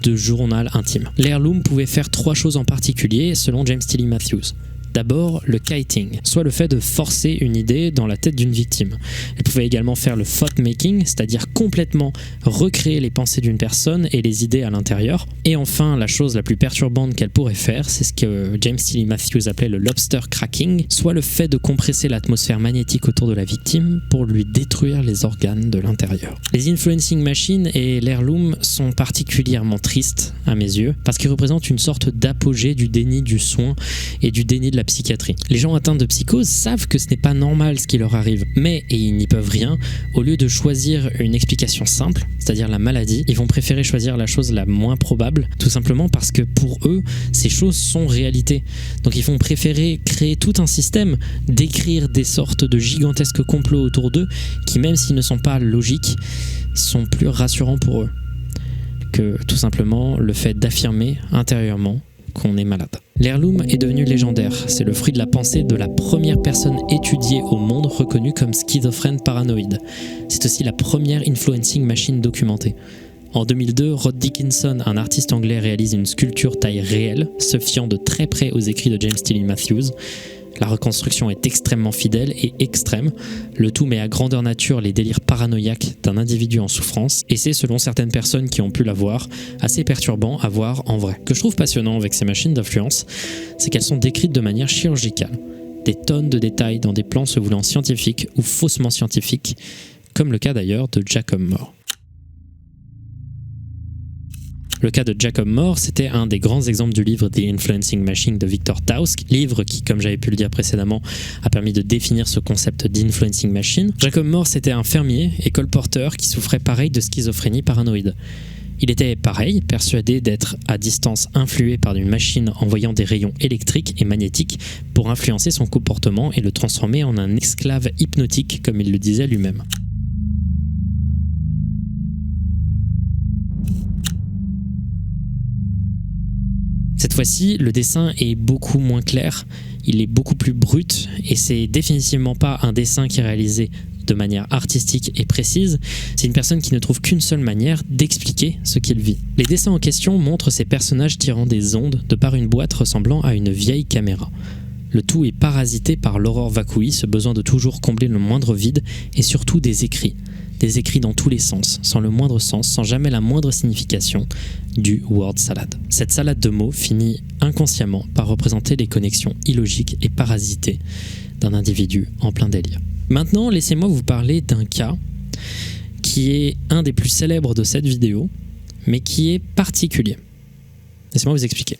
de journal intime. L'Heirloom pouvait faire 3 choses en particulier selon James Tilly Matthews. D'abord, le kiting, soit le fait de forcer une idée dans la tête d'une victime. Elle pouvait également faire le thought making, c'est-à-dire complètement recréer les pensées d'une personne et les idées à l'intérieur. Et enfin, la chose la plus perturbante qu'elle pourrait faire, c'est ce que James Tilly Matthews appelait le lobster cracking, soit le fait de compresser l'atmosphère magnétique autour de la victime pour lui détruire les organes de l'intérieur. Les influencing machines et l'Heirloom sont particulièrement tristes à mes yeux, parce qu'ils représentent une sorte d'apogée du déni du soin et du déni de la psychiatrie. Les gens atteints de psychose savent que ce n'est pas normal ce qui leur arrive, mais, et ils n'y peuvent rien, au lieu de choisir une explication simple, c'est-à-dire la maladie, ils vont préférer choisir la chose la moins probable, tout simplement parce que pour eux, ces choses sont réalité. Donc ils vont préférer créer tout un système, d'écrire des sortes de gigantesques complots autour d'eux, qui même s'ils ne sont pas logiques, sont plus rassurants pour eux que tout simplement le fait d'affirmer intérieurement qu'on est malade. L'Heirloom est devenu légendaire. C'est le fruit de la pensée de la première personne étudiée au monde reconnue comme schizophrène paranoïde. C'est aussi la première influencing machine documentée. En 2002, Rod Dickinson, un artiste anglais, réalise une sculpture taille réelle, se fiant de très près aux écrits de James Tilly Matthews. La reconstruction est extrêmement fidèle et extrême. Le tout met à grandeur nature les délires paranoïaques d'un individu en souffrance, et c'est, selon certaines personnes qui ont pu la voir, assez perturbant à voir en vrai. Ce que je trouve passionnant avec ces machines d'influence, c'est qu'elles sont décrites de manière chirurgicale. Des tonnes de détails dans des plans se voulant scientifiques ou faussement scientifiques, comme le cas d'ailleurs de Jacob Moore. Le cas de Jacob Moore, c'était un des grands exemples du livre The Influencing Machine de Victor Tausk, livre qui, comme j'avais pu le dire précédemment, a permis de définir ce concept d'influencing machine. Jacob Moore, c'était un fermier et colporteur qui souffrait pareil de schizophrénie paranoïde. Il était pareil, persuadé d'être à distance influé par une machine envoyant des rayons électriques et magnétiques pour influencer son comportement et le transformer en un esclave hypnotique, comme il le disait lui-même. Cette fois-ci, le dessin est beaucoup moins clair, il est beaucoup plus brut et c'est définitivement pas un dessin qui est réalisé de manière artistique et précise, c'est une personne qui ne trouve qu'une seule manière d'expliquer ce qu'il vit. Les dessins en question montrent ces personnages tirant des ondes de par une boîte ressemblant à une vieille caméra. Le tout est parasité par l'aurore vacui, ce besoin de toujours combler le moindre vide et surtout des écrits. Des écrits dans tous les sens, sans le moindre sens, sans jamais la moindre signification, du word salad. Cette salade de mots finit inconsciemment par représenter les connexions illogiques et parasitées d'un individu en plein délire. Maintenant, laissez-moi vous parler d'un cas qui est un des plus célèbres de cette vidéo, mais qui est particulier. Laissez-moi vous expliquer.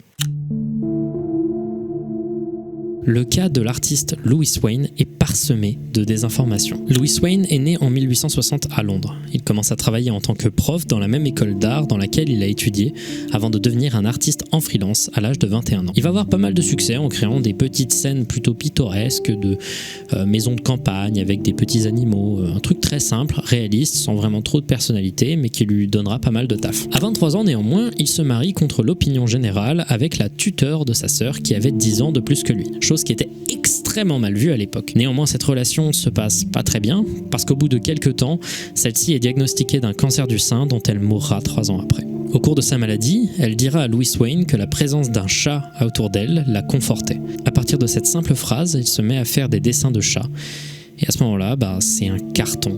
Le cas de l'artiste Louis Wain est parsemé de désinformation. Louis Wain est né en 1860 à Londres. Il commence à travailler en tant que prof dans la même école d'art dans laquelle il a étudié avant de devenir un artiste en freelance à l'âge de 21 ans. Il va avoir pas mal de succès en créant des petites scènes plutôt pittoresques de maisons de campagne avec des petits animaux, un truc très simple, réaliste, sans vraiment trop de personnalité, mais qui lui donnera pas mal de taf. À 23 ans néanmoins, il se marie contre l'opinion générale avec la tuteure de sa sœur qui avait 10 ans de plus que lui. chose qui était extrêmement mal vu à l'époque. Néanmoins, cette relation se passe pas très bien, parce qu'au bout de quelques temps, celle-ci est diagnostiquée d'un cancer du sein dont elle mourra 3 ans après. Au cours de sa maladie, elle dira à Louis Wain que la présence d'un chat autour d'elle la confortait. À partir de cette simple phrase, il se met à faire des dessins de chats. Et à ce moment-là, c'est un carton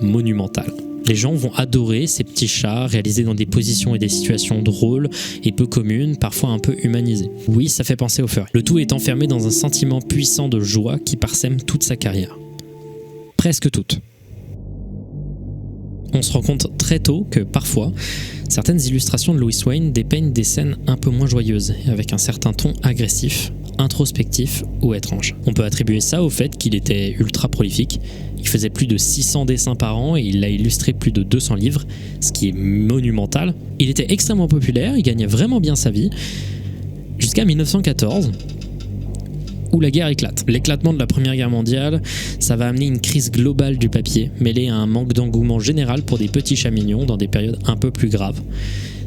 monumental. Les gens vont adorer ces petits chats réalisés dans des positions et des situations drôles et peu communes, parfois un peu humanisées. Oui, ça fait penser au furry. Le tout est enfermé dans un sentiment puissant de joie qui parsème toute sa carrière. Presque toute. On se rend compte très tôt que parfois, certaines illustrations de Louis Wain dépeignent des scènes un peu moins joyeuses, avec un certain ton agressif, introspectif ou étrange. On peut attribuer ça au fait qu'il était ultra prolifique. Il faisait plus de 600 dessins par an et il a illustré plus de 200 livres, ce qui est monumental. Il était extrêmement populaire, il gagnait vraiment bien sa vie, jusqu'à 1914, où la guerre éclate. L'éclatement de la Première Guerre mondiale, ça va amener une crise globale du papier, mêlée à un manque d'engouement général pour des petits chats mignons dans des périodes un peu plus graves,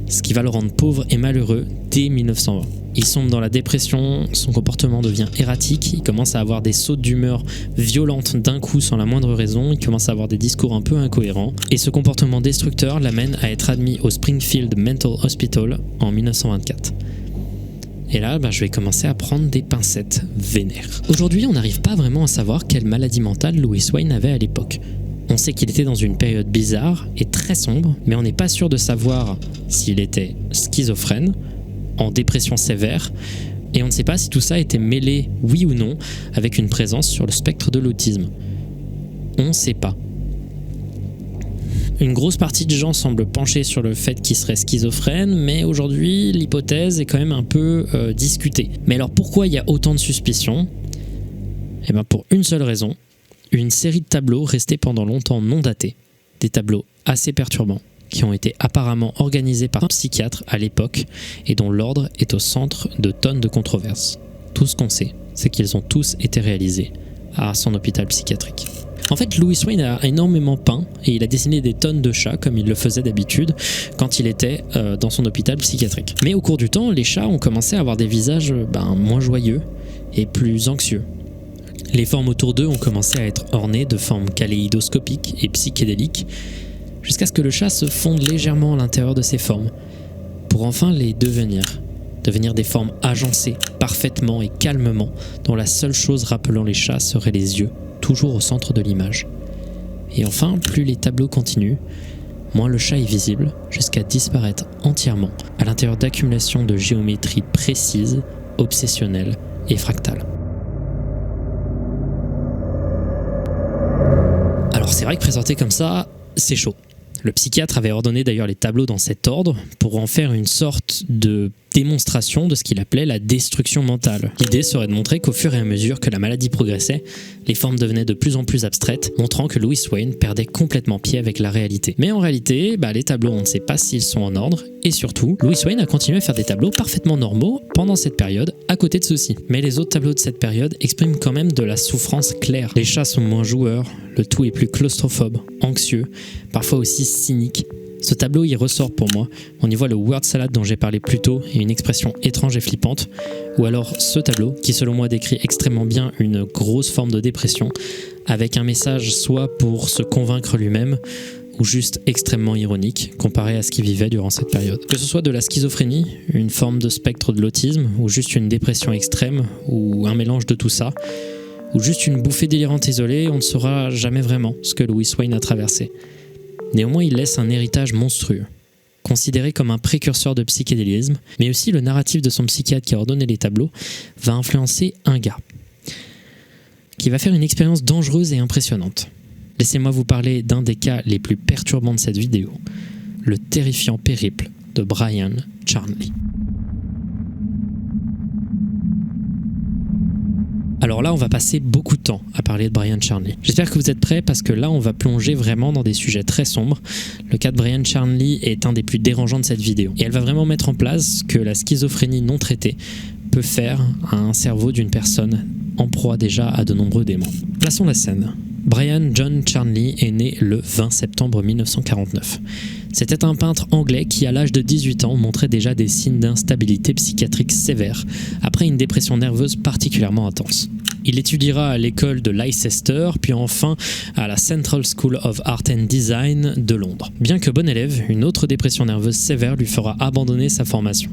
ce qui va le rendre pauvre et malheureux dès 1920. Il sombre dans la dépression, son comportement devient erratique, il commence à avoir des sautes d'humeur violentes d'un coup sans la moindre raison, il commence à avoir des discours un peu incohérents, et ce comportement destructeur l'amène à être admis au Springfield Mental Hospital en 1924. Et là, je vais commencer à prendre des pincettes vénères. Aujourd'hui, on n'arrive pas vraiment à savoir quelle maladie mentale Louis Wain avait à l'époque. On sait qu'il était dans une période bizarre et très sombre, mais on n'est pas sûr de savoir s'il était schizophrène, en dépression sévère, et on ne sait pas si tout ça était mêlé, oui ou non, avec une présence sur le spectre de l'autisme. On ne sait pas. Une grosse partie de gens semblent pencher sur le fait qu'il serait schizophrène, mais aujourd'hui, l'hypothèse est quand même un peu discutée. Mais alors pourquoi il y a autant de suspicions ? Pour une seule raison, une série de tableaux restés pendant longtemps non datés, des tableaux assez perturbants, qui ont été apparemment organisés par un psychiatre à l'époque et dont l'ordre est au centre de tonnes de controverses. Tout ce qu'on sait, c'est qu'ils ont tous été réalisés à son hôpital psychiatrique. En fait, Louis Wain a énormément peint et il a dessiné des tonnes de chats comme il le faisait d'habitude quand il était dans son hôpital psychiatrique. Mais au cours du temps, les chats ont commencé à avoir des visages moins joyeux et plus anxieux. Les formes autour d'eux ont commencé à être ornées de formes kaléidoscopiques et psychédéliques jusqu'à ce que le chat se fonde légèrement à l'intérieur de ces formes pour enfin les devenir des formes agencées parfaitement et calmement dont la seule chose rappelant les chats serait les yeux, toujours au centre de l'image. Et enfin, plus les tableaux continuent, moins le chat est visible, jusqu'à disparaître entièrement à l'intérieur d'accumulations de géométrie précises, obsessionnelles et fractales. Alors c'est vrai que présenté comme ça, c'est chaud. Le psychiatre avait ordonné d'ailleurs les tableaux dans cet ordre pour en faire une sorte de démonstration de ce qu'il appelait la destruction mentale. L'idée serait de montrer qu'au fur et à mesure que la maladie progressait, les formes devenaient de plus en plus abstraites, montrant que Louis Wain perdait complètement pied avec la réalité. Mais en réalité, les tableaux, on ne sait pas s'ils sont en ordre, et surtout, Louis Wain a continué à faire des tableaux parfaitement normaux pendant cette période, à côté de ceux-ci. Mais les autres tableaux de cette période expriment quand même de la souffrance claire. Les chats sont moins joueurs, le tout est plus claustrophobe, anxieux, parfois aussi cynique. Ce tableau y ressort pour moi. On y voit le word salad dont j'ai parlé plus tôt et une expression étrange et flippante. Ou alors ce tableau qui selon moi décrit extrêmement bien une grosse forme de dépression avec un message soit pour se convaincre lui-même ou juste extrêmement ironique comparé à ce qu'il vivait durant cette période. Que ce soit de la schizophrénie, une forme de spectre de l'autisme ou juste une dépression extrême ou un mélange de tout ça ou juste une bouffée délirante isolée, on ne saura jamais vraiment ce que Louis Wain a traversé. Néanmoins, il laisse un héritage monstrueux, considéré comme un précurseur de psychédélisme, mais aussi le narratif de son psychiatre qui a ordonné les tableaux va influencer un gars qui va faire une expérience dangereuse et impressionnante. Laissez-moi vous parler d'un des cas les plus perturbants de cette vidéo, le terrifiant périple de Brian Charnley. Alors là, on va passer beaucoup de temps à parler de Brian Charnley. J'espère que vous êtes prêts parce que là, on va plonger vraiment dans des sujets très sombres. Le cas de Brian Charnley est un des plus dérangeants de cette vidéo. Et elle va vraiment mettre en place ce que la schizophrénie non traitée peut faire à un cerveau d'une personne en proie déjà à de nombreux démons. Plaçons la scène. Brian John Charnley est né le 20 septembre 1949. C'était un peintre anglais qui, à l'âge de 18 ans, montrait déjà des signes d'instabilité psychiatrique sévère après une dépression nerveuse particulièrement intense. Il étudiera à l'école de Leicester, puis enfin à la Central School of Art and Design de Londres. Bien que bon élève, une autre dépression nerveuse sévère lui fera abandonner sa formation.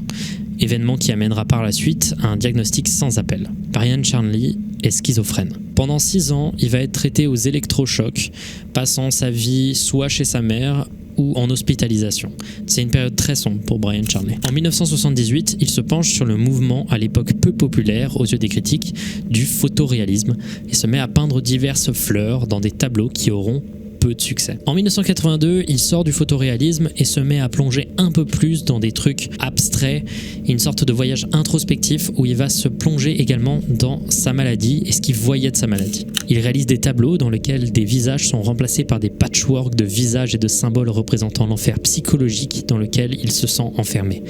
Événement qui amènera par la suite à un diagnostic sans appel. Brian Charnley est schizophrène. Pendant 6 ans, il va être traité aux électrochocs, passant sa vie soit chez sa mère ou en hospitalisation. C'est une période très sombre pour Brian Charnley. En 1978, il se penche sur le mouvement à l'époque peu populaire aux yeux des critiques du photoréalisme et se met à peindre diverses fleurs dans des tableaux qui auront peu de succès. En 1982, il sort du photoréalisme et se met à plonger un peu plus dans des trucs abstraits, une sorte de voyage introspectif où il va se plonger également dans sa maladie et ce qu'il voyait de sa maladie. Il réalise des tableaux dans lesquels des visages sont remplacés par des patchworks de visages et de symboles représentant l'enfer psychologique dans lequel il se sent enfermé.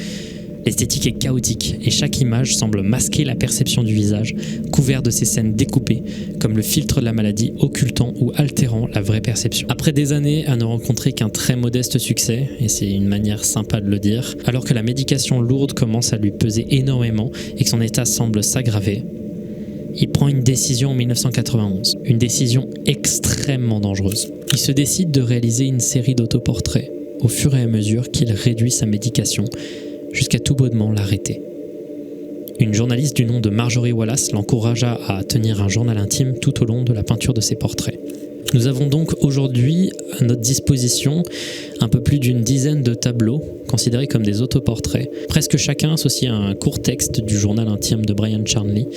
L'esthétique est chaotique et chaque image semble masquer la perception du visage, couvert de ces scènes découpées, comme le filtre de la maladie occultant ou altérant la vraie perception. Après des années à ne rencontrer qu'un très modeste succès, et c'est une manière sympa de le dire, alors que la médication lourde commence à lui peser énormément et que son état semble s'aggraver, il prend une décision en 1991, une décision extrêmement dangereuse. Il se décide de réaliser une série d'autoportraits au fur et à mesure qu'il réduit sa médication, jusqu'à tout bonnement l'arrêter. Une journaliste du nom de Marjorie Wallace l'encouragea à tenir un journal intime tout au long de la peinture de ses portraits. Nous avons donc aujourd'hui à notre disposition un peu plus d'une dizaine de tableaux considérés comme des autoportraits, presque chacun associé à un court texte du journal intime de Brian Charnley,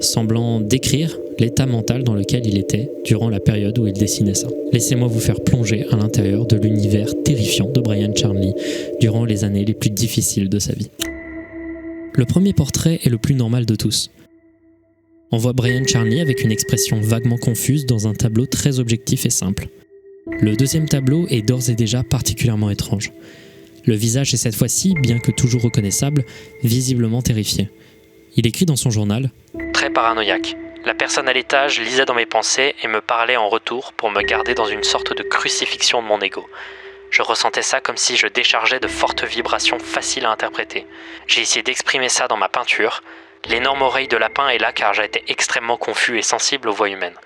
semblant décrire l'état mental dans lequel il était durant la période où il dessinait ça. Laissez-moi vous faire plonger à l'intérieur de l'univers terrifiant de Brian Charnley durant les années les plus difficiles de sa vie. Le premier portrait est le plus normal de tous. On voit Brian Charnley avec une expression vaguement confuse dans un tableau très objectif et simple. Le deuxième tableau est d'ores et déjà particulièrement étrange. Le visage est cette fois-ci, bien que toujours reconnaissable, visiblement terrifié. Il écrit dans son journal « Très paranoïaque. La personne à l'étage lisait dans mes pensées et me parlait en retour pour me garder dans une sorte de crucifixion de mon ego. Je ressentais ça comme si je déchargeais de fortes vibrations faciles à interpréter. J'ai essayé d'exprimer ça dans ma peinture. L'énorme oreille de lapin est là car j'ai été extrêmement confus et sensible aux voix humaines,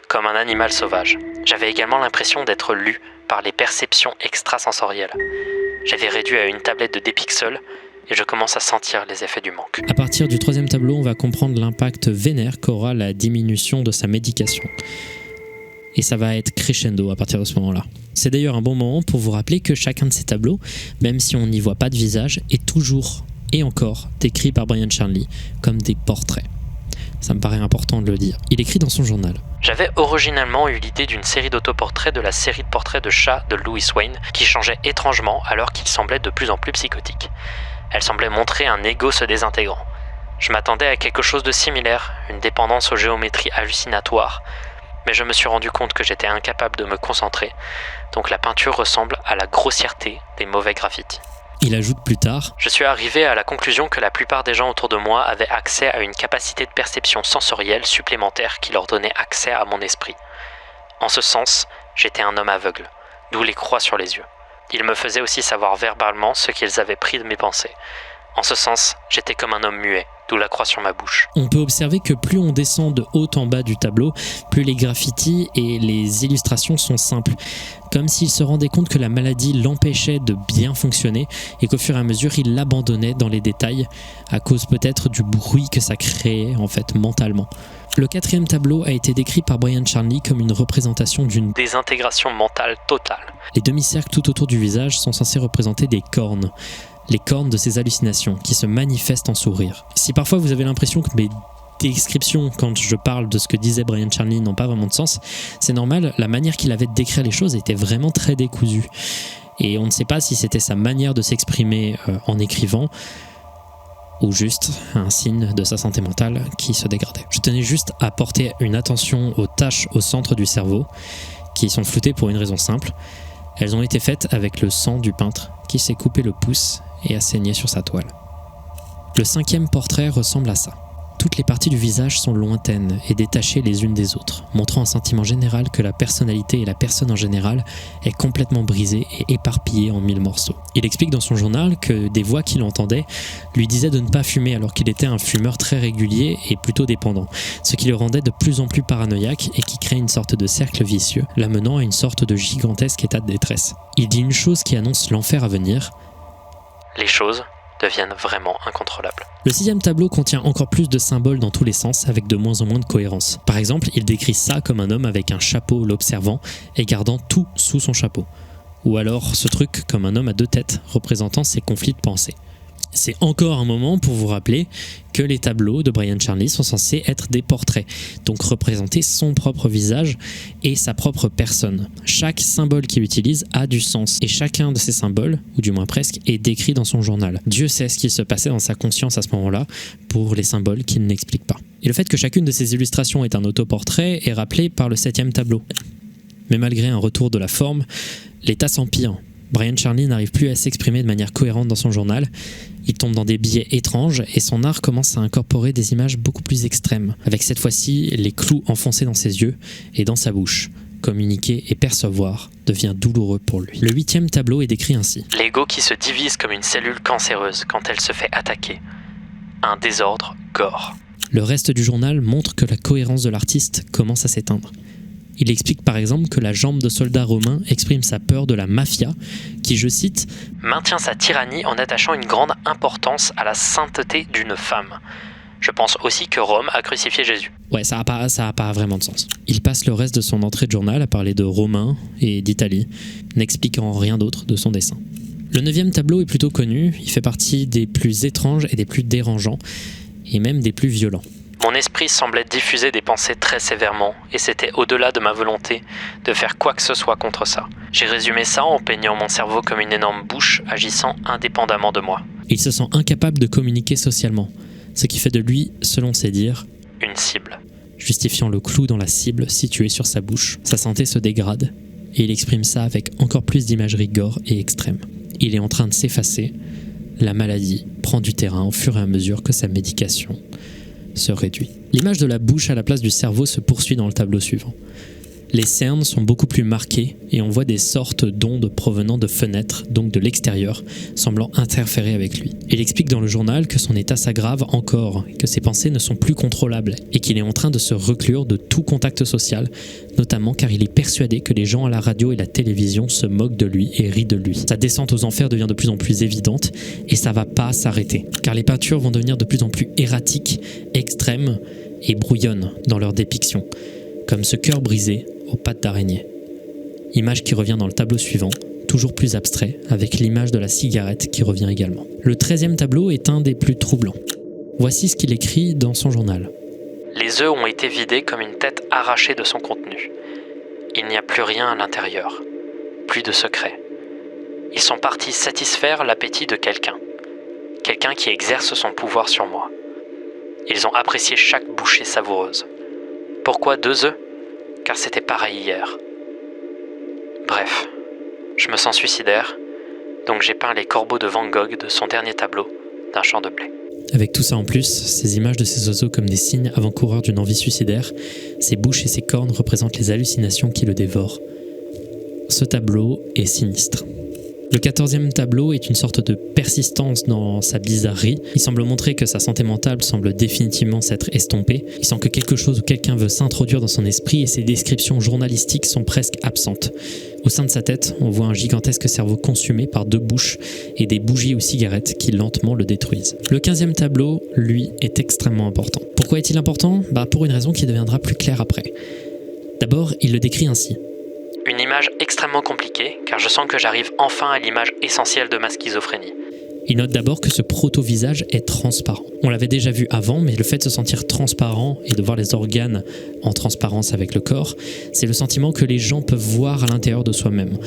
comme un animal sauvage. J'avais également l'impression d'être lu par les perceptions extrasensorielles. J'avais réduit à une tablette de dépixels et je commence à sentir les effets du manque. » À partir du troisième tableau, on va comprendre l'impact vénère qu'aura la diminution de sa médication. Et ça va être crescendo à partir de ce moment-là. C'est d'ailleurs un bon moment pour vous rappeler que chacun de ces tableaux, même si on n'y voit pas de visage, est toujours et encore décrit par Brian Charnley comme des portraits. Ça me paraît important de le dire. Il écrit dans son journal « J'avais originalement eu l'idée d'une série d'autoportraits de la série de portraits de chats de Louis Wain qui changeait étrangement alors qu'il semblait de plus en plus psychotique. Elle semblait montrer un ego se désintégrant. Je m'attendais à quelque chose de similaire, une dépendance aux géométries hallucinatoires, mais je me suis rendu compte que j'étais incapable de me concentrer, donc la peinture ressemble à la grossièreté des mauvais graffitis. » Il ajoute plus tard « Je suis arrivé à la conclusion que la plupart des gens autour de moi avaient accès à une capacité de perception sensorielle supplémentaire qui leur donnait accès à mon esprit. En ce sens, j'étais un homme aveugle, d'où les croix sur les yeux. Ils me faisaient aussi savoir verbalement ce qu'ils avaient pris de mes pensées. En ce sens, j'étais comme un homme muet, d'où la croix sur ma bouche. » On peut observer que plus on descend de haut en bas du tableau, plus les graffitis et les illustrations sont simples. Comme s'il se rendait compte que la maladie l'empêchait de bien fonctionner et qu'au fur et à mesure, il l'abandonnait dans les détails, à cause peut-être du bruit que ça créait en fait mentalement. Le quatrième tableau a été décrit par Brian Charnley comme une représentation d'une désintégration mentale totale. Les demi-cercles tout autour du visage sont censés représenter des cornes. Les cornes de ces hallucinations qui se manifestent en sourire. Si parfois vous avez l'impression que mes descriptions, quand je parle de ce que disait Brian Charnley, n'ont pas vraiment de sens, c'est normal, la manière qu'il avait de décrire les choses était vraiment très décousue. Et on ne sait pas si c'était sa manière de s'exprimer en écrivant, ou juste un signe de sa santé mentale qui se dégradait. Je tenais juste à porter une attention aux taches au centre du cerveau, qui sont floutées pour une raison simple. Elles ont été faites avec le sang du peintre qui s'est coupé le pouce et a saigné sur sa toile. Le cinquième portrait ressemble à ça. Toutes les parties du visage sont lointaines et détachées les unes des autres, montrant un sentiment général que la personnalité et la personne en général est complètement brisée et éparpillée en 1000 morceaux. Il explique dans son journal que des voix qu'il entendait lui disaient de ne pas fumer alors qu'il était un fumeur très régulier et plutôt dépendant, ce qui le rendait de plus en plus paranoïaque et qui crée une sorte de cercle vicieux, l'amenant à une sorte de gigantesque état de détresse. Il dit une chose qui annonce l'enfer à venir. Les choses deviennent vraiment incontrôlables. Le 6e tableau contient encore plus de symboles dans tous les sens, avec de moins en moins de cohérence. Par exemple, il décrit ça comme un homme avec un chapeau l'observant et gardant tout sous son chapeau. Ou alors ce truc comme un homme à 2 têtes, représentant ses conflits de pensée. C'est encore un moment pour vous rappeler que les tableaux de Brian Charnley sont censés être des portraits, donc représenter son propre visage et sa propre personne. Chaque symbole qu'il utilise a du sens, et chacun de ces symboles, ou du moins presque, est décrit dans son journal. Dieu sait ce qui se passait dans sa conscience à ce moment-là pour les symboles qu'il n'explique pas. Et le fait que chacune de ces illustrations est un autoportrait est rappelé par le 7e tableau. Mais malgré un retour de la forme, l'état s'empire. Brian Charnley n'arrive plus à s'exprimer de manière cohérente dans son journal. Il tombe dans des biais étranges et son art commence à incorporer des images beaucoup plus extrêmes, avec cette fois-ci les clous enfoncés dans ses yeux et dans sa bouche. Communiquer et percevoir devient douloureux pour lui. Le 8e tableau est décrit ainsi. L'ego qui se divise comme une cellule cancéreuse quand elle se fait attaquer. Un désordre gore. Le reste du journal montre que la cohérence de l'artiste commence à s'éteindre. Il explique par exemple que la jambe de soldat romain exprime sa peur de la mafia, qui, je cite, « maintient sa tyrannie en attachant une grande importance à la sainteté d'une femme. Je pense aussi que Rome a crucifié Jésus. » Ouais, ça a pas vraiment de sens. Il passe le reste de son entrée de journal à parler de Romains et d'Italie, n'expliquant rien d'autre de son dessin. Le 9e tableau est plutôt connu, il fait partie des plus étranges et des plus dérangeants, et même des plus violents. Mon esprit semblait diffuser des pensées très sévèrement, et c'était au-delà de ma volonté de faire quoi que ce soit contre ça. J'ai résumé ça en peignant mon cerveau comme une énorme bouche agissant indépendamment de moi. Il se sent incapable de communiquer socialement, ce qui fait de lui, selon ses dires, une cible. Justifiant le clou dans la cible située sur sa bouche, sa santé se dégrade, et il exprime ça avec encore plus d'imagerie gore et extrême. Il est en train de s'effacer, la maladie prend du terrain au fur et à mesure que sa médication se réduit. L'image de la bouche à la place du cerveau se poursuit dans le tableau suivant. Les cernes sont beaucoup plus marquées et on voit des sortes d'ondes provenant de fenêtres, donc de l'extérieur, semblant interférer avec lui. Il explique dans le journal que son état s'aggrave encore, que ses pensées ne sont plus contrôlables et qu'il est en train de se reclure de tout contact social, notamment car il est persuadé que les gens à la radio et la télévision se moquent de lui et rient de lui. Sa descente aux enfers devient de plus en plus évidente et ça va pas s'arrêter, car les peintures vont devenir de plus en plus erratiques, extrêmes et brouillonnes dans leur dépiction, comme ce cœur brisé aux pattes d'araignée. Image qui revient dans le tableau suivant, toujours plus abstrait, avec l'image de la cigarette qui revient également. Le 13e tableau est un des plus troublants. Voici ce qu'il écrit dans son journal. Les œufs ont été vidés comme une tête arrachée de son contenu. Il n'y a plus rien à l'intérieur, plus de secret. Ils sont partis satisfaire l'appétit de quelqu'un qui exerce son pouvoir sur moi. Ils ont apprécié chaque bouchée savoureuse. Pourquoi 2 œufs ? Car c'était pareil hier. Bref, je me sens suicidaire, donc j'ai peint les corbeaux de Van Gogh de son dernier tableau, d'un champ de blé. Avec tout ça en plus, ces images de ces oiseaux comme des signes avant-coureurs d'une envie suicidaire, ses bouches et ses cornes représentent les hallucinations qui le dévorent. Ce tableau est sinistre. Le 14e tableau est une sorte de persistance dans sa bizarrerie. Il semble montrer que sa santé mentale semble définitivement s'être estompée. Il sent que quelque chose ou quelqu'un veut s'introduire dans son esprit et ses descriptions journalistiques sont presque absentes. Au sein de sa tête, on voit un gigantesque cerveau consumé par 2 bouches et des bougies ou cigarettes qui lentement le détruisent. Le 15e tableau, lui, est extrêmement important. Pourquoi est-il important ? Pour une raison qui deviendra plus claire après. D'abord, il le décrit ainsi. Une image extrêmement compliquée, car je sens que j'arrive enfin à l'image essentielle de ma schizophrénie. Il note d'abord que ce proto-visage est transparent. On l'avait déjà vu avant, mais le fait de se sentir transparent et de voir les organes en transparence avec le corps, c'est le sentiment que les gens peuvent voir à l'intérieur de soi-même,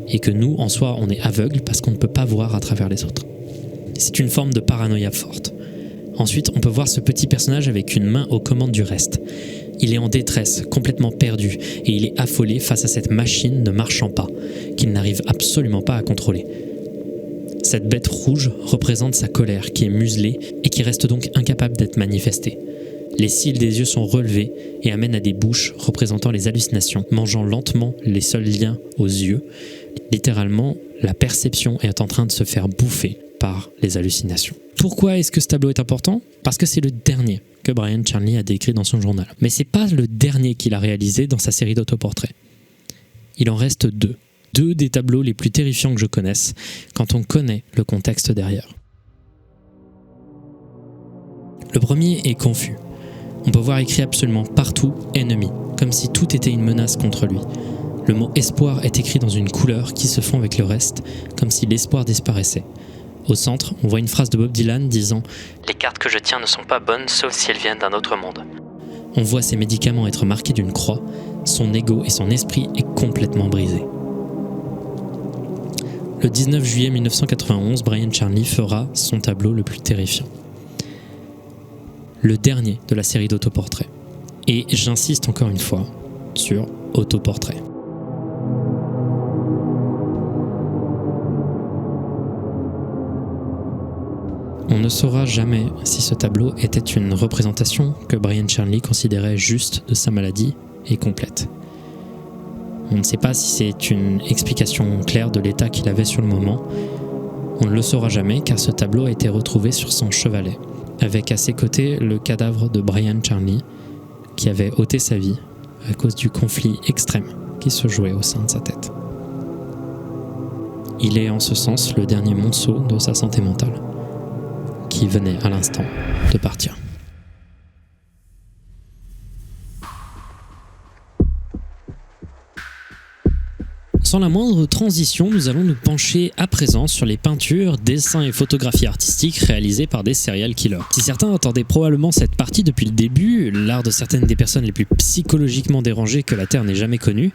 et que nous, en soi, on est aveugle parce qu'on ne peut pas voir à travers les autres. C'est une forme de paranoïa forte. Ensuite, on peut voir ce petit personnage avec une main aux commandes du reste. Il est en détresse, complètement perdu, et il est affolé face à cette machine ne marchant pas, qu'il n'arrive absolument pas à contrôler. Cette bête rouge représente sa colère qui est muselée et qui reste donc incapable d'être manifestée. Les cils des yeux sont relevés et amènent à des bouches représentant les hallucinations, mangeant lentement les seuls liens aux yeux. Littéralement, la perception est en train de se faire bouffer par les hallucinations. Pourquoi est-ce que ce tableau est important ? Parce que c'est le dernier que Brian Charnley a décrit dans son journal. Mais c'est pas le dernier qu'il a réalisé dans sa série d'autoportraits. Il en reste deux. Deux des tableaux les plus terrifiants que je connaisse, quand on connaît le contexte derrière. Le premier est confus. On peut voir écrit absolument partout « ennemi », comme si tout était une menace contre lui. Le mot « espoir » est écrit dans une couleur qui se fond avec le reste, comme si l'espoir disparaissait. Au centre, on voit une phrase de Bob Dylan disant « Les cartes que je tiens ne sont pas bonnes sauf si elles viennent d'un autre monde ». On voit ses médicaments être marqués d'une croix, son ego et son esprit est complètement brisé. Le 19 juillet 1991, Brian Charnley fera son tableau le plus terrifiant. Le dernier de la série d'autoportraits. Et j'insiste encore une fois sur autoportrait. On ne saura jamais si ce tableau était une représentation que Brian Charnley considérait juste de sa maladie et complète. On ne sait pas si c'est une explication claire de l'état qu'il avait sur le moment. On ne le saura jamais car ce tableau a été retrouvé sur son chevalet, avec à ses côtés le cadavre de Brian Charnley qui avait ôté sa vie à cause du conflit extrême qui se jouait au sein de sa tête. Il est en ce sens le dernier monceau de sa santé mentale, qui venait à l'instant de partir. Sans la moindre transition, nous allons nous pencher à présent sur les peintures, dessins et photographies artistiques réalisées par des serial killers. Si certains attendaient probablement cette partie depuis le début, l'art de certaines des personnes les plus psychologiquement dérangées que la Terre n'ait jamais connues,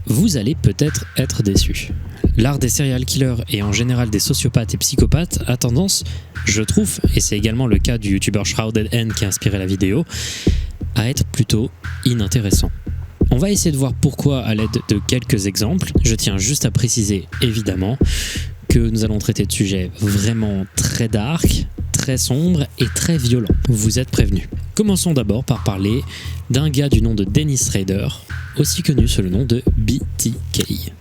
vous allez peut-être être déçus. L'art des serial killers et en général des sociopathes et psychopathes a tendance, je trouve, et c'est également le cas du youtubeur Shrouded N qui a inspiré la vidéo, à être plutôt inintéressant. On va essayer de voir pourquoi à l'aide de quelques exemples. Je tiens juste à préciser, évidemment, que nous allons traiter de sujets vraiment très dark, très sombres et très violents. Vous êtes prévenus. Commençons d'abord par parler d'un gars du nom de Dennis Rader, aussi connu sous le nom de BTK.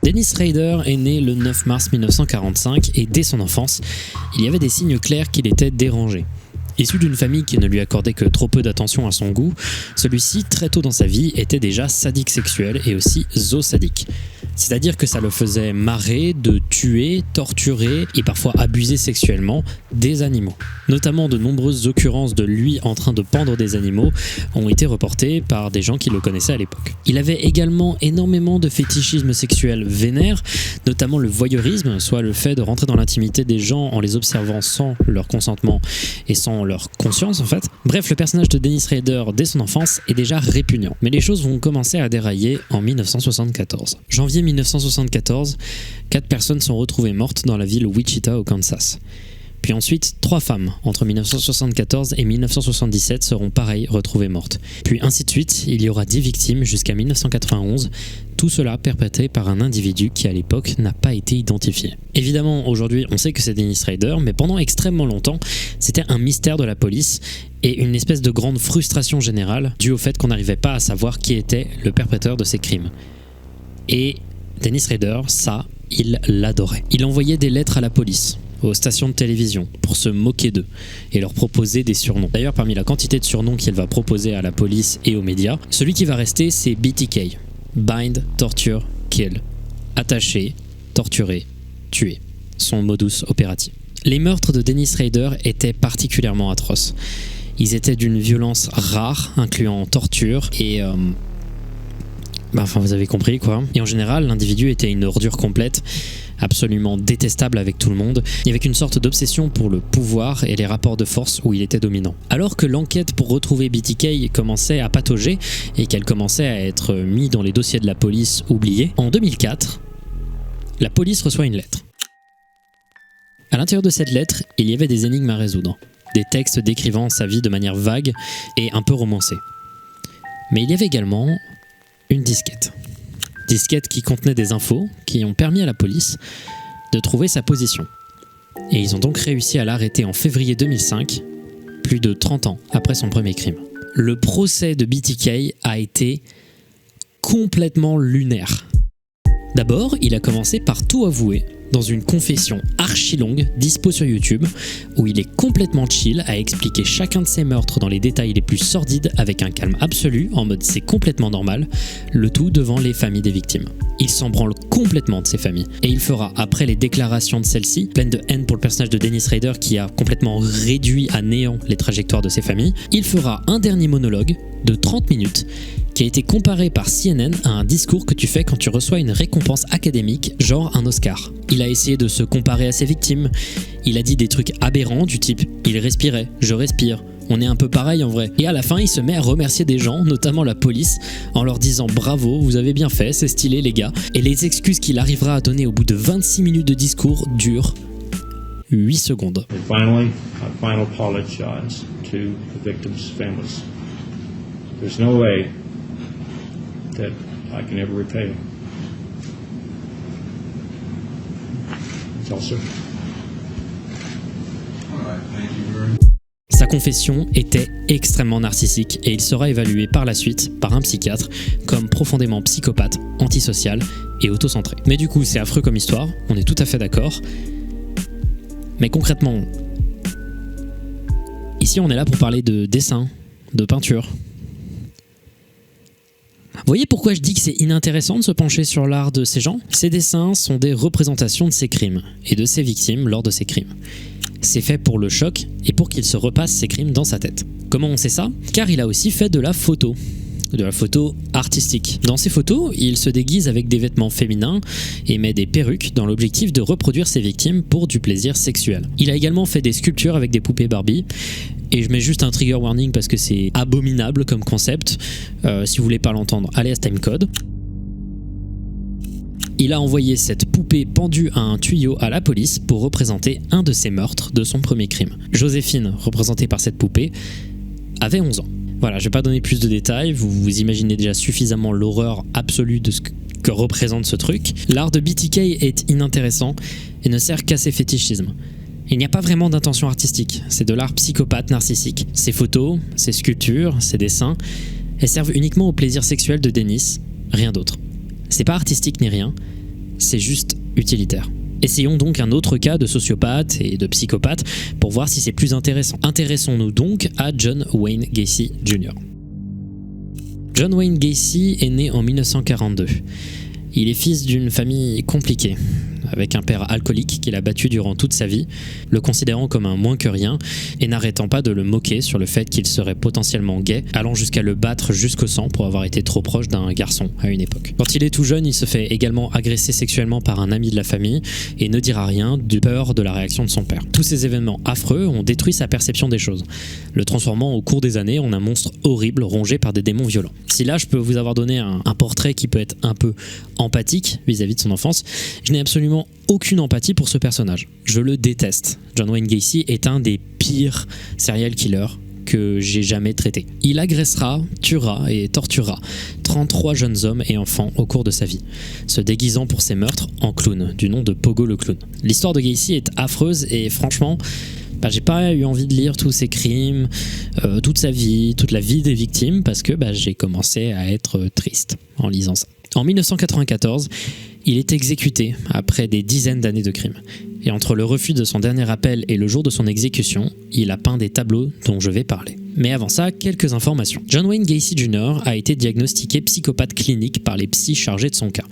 Dennis Rader est né le 9 mars 1945 et dès son enfance, il y avait des signes clairs qu'il était dérangé. Issu d'une famille qui ne lui accordait que trop peu d'attention à son goût, celui-ci, très tôt dans sa vie, était déjà sadique sexuel et aussi zoosadique. C'est-à-dire que ça le faisait marrer de tuer, torturer et parfois abuser sexuellement des animaux. Notamment de nombreuses occurrences de lui en train de pendre des animaux ont été reportées par des gens qui le connaissaient à l'époque. Il avait également énormément de fétichisme sexuel vénère, notamment le voyeurisme, soit le fait de rentrer dans l'intimité des gens en les observant sans leur consentement et sans leur conscience en fait. Bref, le personnage de Dennis Rader dès son enfance est déjà répugnant. Mais les choses vont commencer à dérailler en 1974. Janvier 1974, 4 personnes sont retrouvées mortes dans la ville Wichita au Kansas. Puis ensuite, 3 femmes entre 1974 et 1977 seront pareil retrouvées mortes. Puis ainsi de suite, il y aura 10 victimes jusqu'à 1991, tout cela perpétré par un individu qui à l'époque n'a pas été identifié. Évidemment, aujourd'hui on sait que c'est Dennis Rader, mais pendant extrêmement longtemps, c'était un mystère de la police et une espèce de grande frustration générale due au fait qu'on n'arrivait pas à savoir qui était le perpétrateur de ces crimes. Et Dennis Rader, ça, il l'adorait. Il envoyait des lettres à la police, aux stations de télévision, pour se moquer d'eux et leur proposer des surnoms. D'ailleurs, parmi la quantité de surnoms qu'il va proposer à la police et aux médias, celui qui va rester, c'est BTK. Bind, torture, kill. Attacher, torturer, tuer. Son modus operandi. Les meurtres de Dennis Rader étaient particulièrement atroces. Ils étaient d'une violence rare, incluant torture et... vous avez compris quoi. Et en général, l'individu était une ordure complète, absolument détestable avec tout le monde, et avec une sorte d'obsession pour le pouvoir et les rapports de force où il était dominant. Alors que l'enquête pour retrouver BTK commençait à patauger et qu'elle commençait à être mise dans les dossiers de la police oubliés, en 2004, la police reçoit une lettre. À l'intérieur de cette lettre, il y avait des énigmes à résoudre, des textes décrivant sa vie de manière vague et un peu romancée. Mais il y avait également une disquette. Disquette qui contenait des infos qui ont permis à la police de trouver sa position. Et ils ont donc réussi à l'arrêter en février 2005 plus de 30 ans après son premier crime. Le procès de BTK a été complètement lunaire. D'abord, il a commencé par tout avouer dans une confession archi longue dispo sur YouTube où il est complètement chill à expliquer chacun de ses meurtres dans les détails les plus sordides avec un calme absolu en mode c'est complètement normal, le tout devant les familles des victimes. Il s'en branle complètement de ses familles et il fera, après les déclarations de celle-ci, pleine de haine pour le personnage de Dennis Rader qui a complètement réduit à néant les trajectoires de ses familles, il fera un dernier monologue de 30 minutes qui a été comparé par CNN à un discours que tu fais quand tu reçois une récompense académique, genre un Oscar. Il a essayé de se comparer à ses victimes, il a dit des trucs aberrants du type « il respirait, je respire ». On est un peu pareil en vrai. Et à la fin, il se met à remercier des gens, notamment la police, en leur disant « bravo, vous avez bien fait, c'est stylé les gars ». Et les excuses qu'il arrivera à donner au bout de 26 minutes de discours durent 8 secondes. And finally, I final apologize to the victims' families. There's no way that I can ever repay them. That's all, sir. All right, thank you very much. Sa confession était extrêmement narcissique et il sera évalué par la suite par un psychiatre comme profondément psychopathe, antisocial et autocentré. Mais du coup, c'est affreux comme histoire, on est tout à fait d'accord. Mais concrètement, ici on est là pour parler de dessin, de peinture. Vous voyez pourquoi je dis que c'est inintéressant de se pencher sur l'art de ces gens ? Ces dessins sont des représentations de ces crimes et de ses victimes lors de ces crimes. C'est fait pour le choc et pour qu'il se repasse ses crimes dans sa tête. Comment on sait ça ? Car il a aussi fait de la photo artistique. Dans ses photos, il se déguise avec des vêtements féminins et met des perruques dans l'objectif de reproduire ses victimes pour du plaisir sexuel. Il a également fait des sculptures avec des poupées Barbie. Et je mets juste un trigger warning parce que c'est abominable comme concept. Si vous voulez pas l'entendre, allez à ce timecode. Il a envoyé cette poupée pendue à un tuyau à la police pour représenter un de ses meurtres de son premier crime. Joséphine, représentée par cette poupée, avait 11 ans. Voilà, je vais pas donner plus de détails, vous imaginez déjà suffisamment l'horreur absolue de ce que représente ce truc. L'art de BTK est inintéressant et ne sert qu'à ses fétichismes. Il n'y a pas vraiment d'intention artistique, c'est de l'art psychopathe narcissique. Ses photos, ses sculptures, ses dessins, elles servent uniquement au plaisir sexuel de Dennis, rien d'autre. C'est pas artistique ni rien, c'est juste utilitaire. Essayons donc un autre cas de sociopathe et de psychopathe pour voir si c'est plus intéressant. Intéressons-nous donc à John Wayne Gacy Jr. John Wayne Gacy est né en 1942. Il est fils d'une famille compliquée, avec un père alcoolique qu'il a battu durant toute sa vie, le considérant comme un moins que rien et n'arrêtant pas de le moquer sur le fait qu'il serait potentiellement gay, allant jusqu'à le battre jusqu'au sang pour avoir été trop proche d'un garçon à une époque. Quand il est tout jeune, il se fait également agresser sexuellement par un ami de la famille et ne dira rien de peur de la réaction de son père. Tous ces événements affreux ont détruit sa perception des choses, le transformant au cours des années en un monstre horrible rongé par des démons violents. Si là je peux vous avoir donné un portrait qui peut être un peu empathique vis-à-vis de son enfance, je n'ai absolument aucune empathie pour ce personnage. Je le déteste. John Wayne Gacy est un des pires serial killers que j'ai jamais traité. Il agressera, tuera et torturera 33 jeunes hommes et enfants au cours de sa vie, se déguisant pour ses meurtres en clown, du nom de Pogo le clown. L'histoire de Gacy est affreuse et franchement, j'ai pas eu envie de lire tous ses crimes, toute sa vie, toute la vie des victimes, parce que j'ai commencé à être triste en lisant ça. En 1994, il est exécuté après des dizaines d'années de crimes. Et entre le refus de son dernier appel et le jour de son exécution, il a peint des tableaux dont je vais parler. Mais avant ça, quelques informations. John Wayne Gacy Jr. a été diagnostiqué psychopathe clinique par les psys chargés de son cas.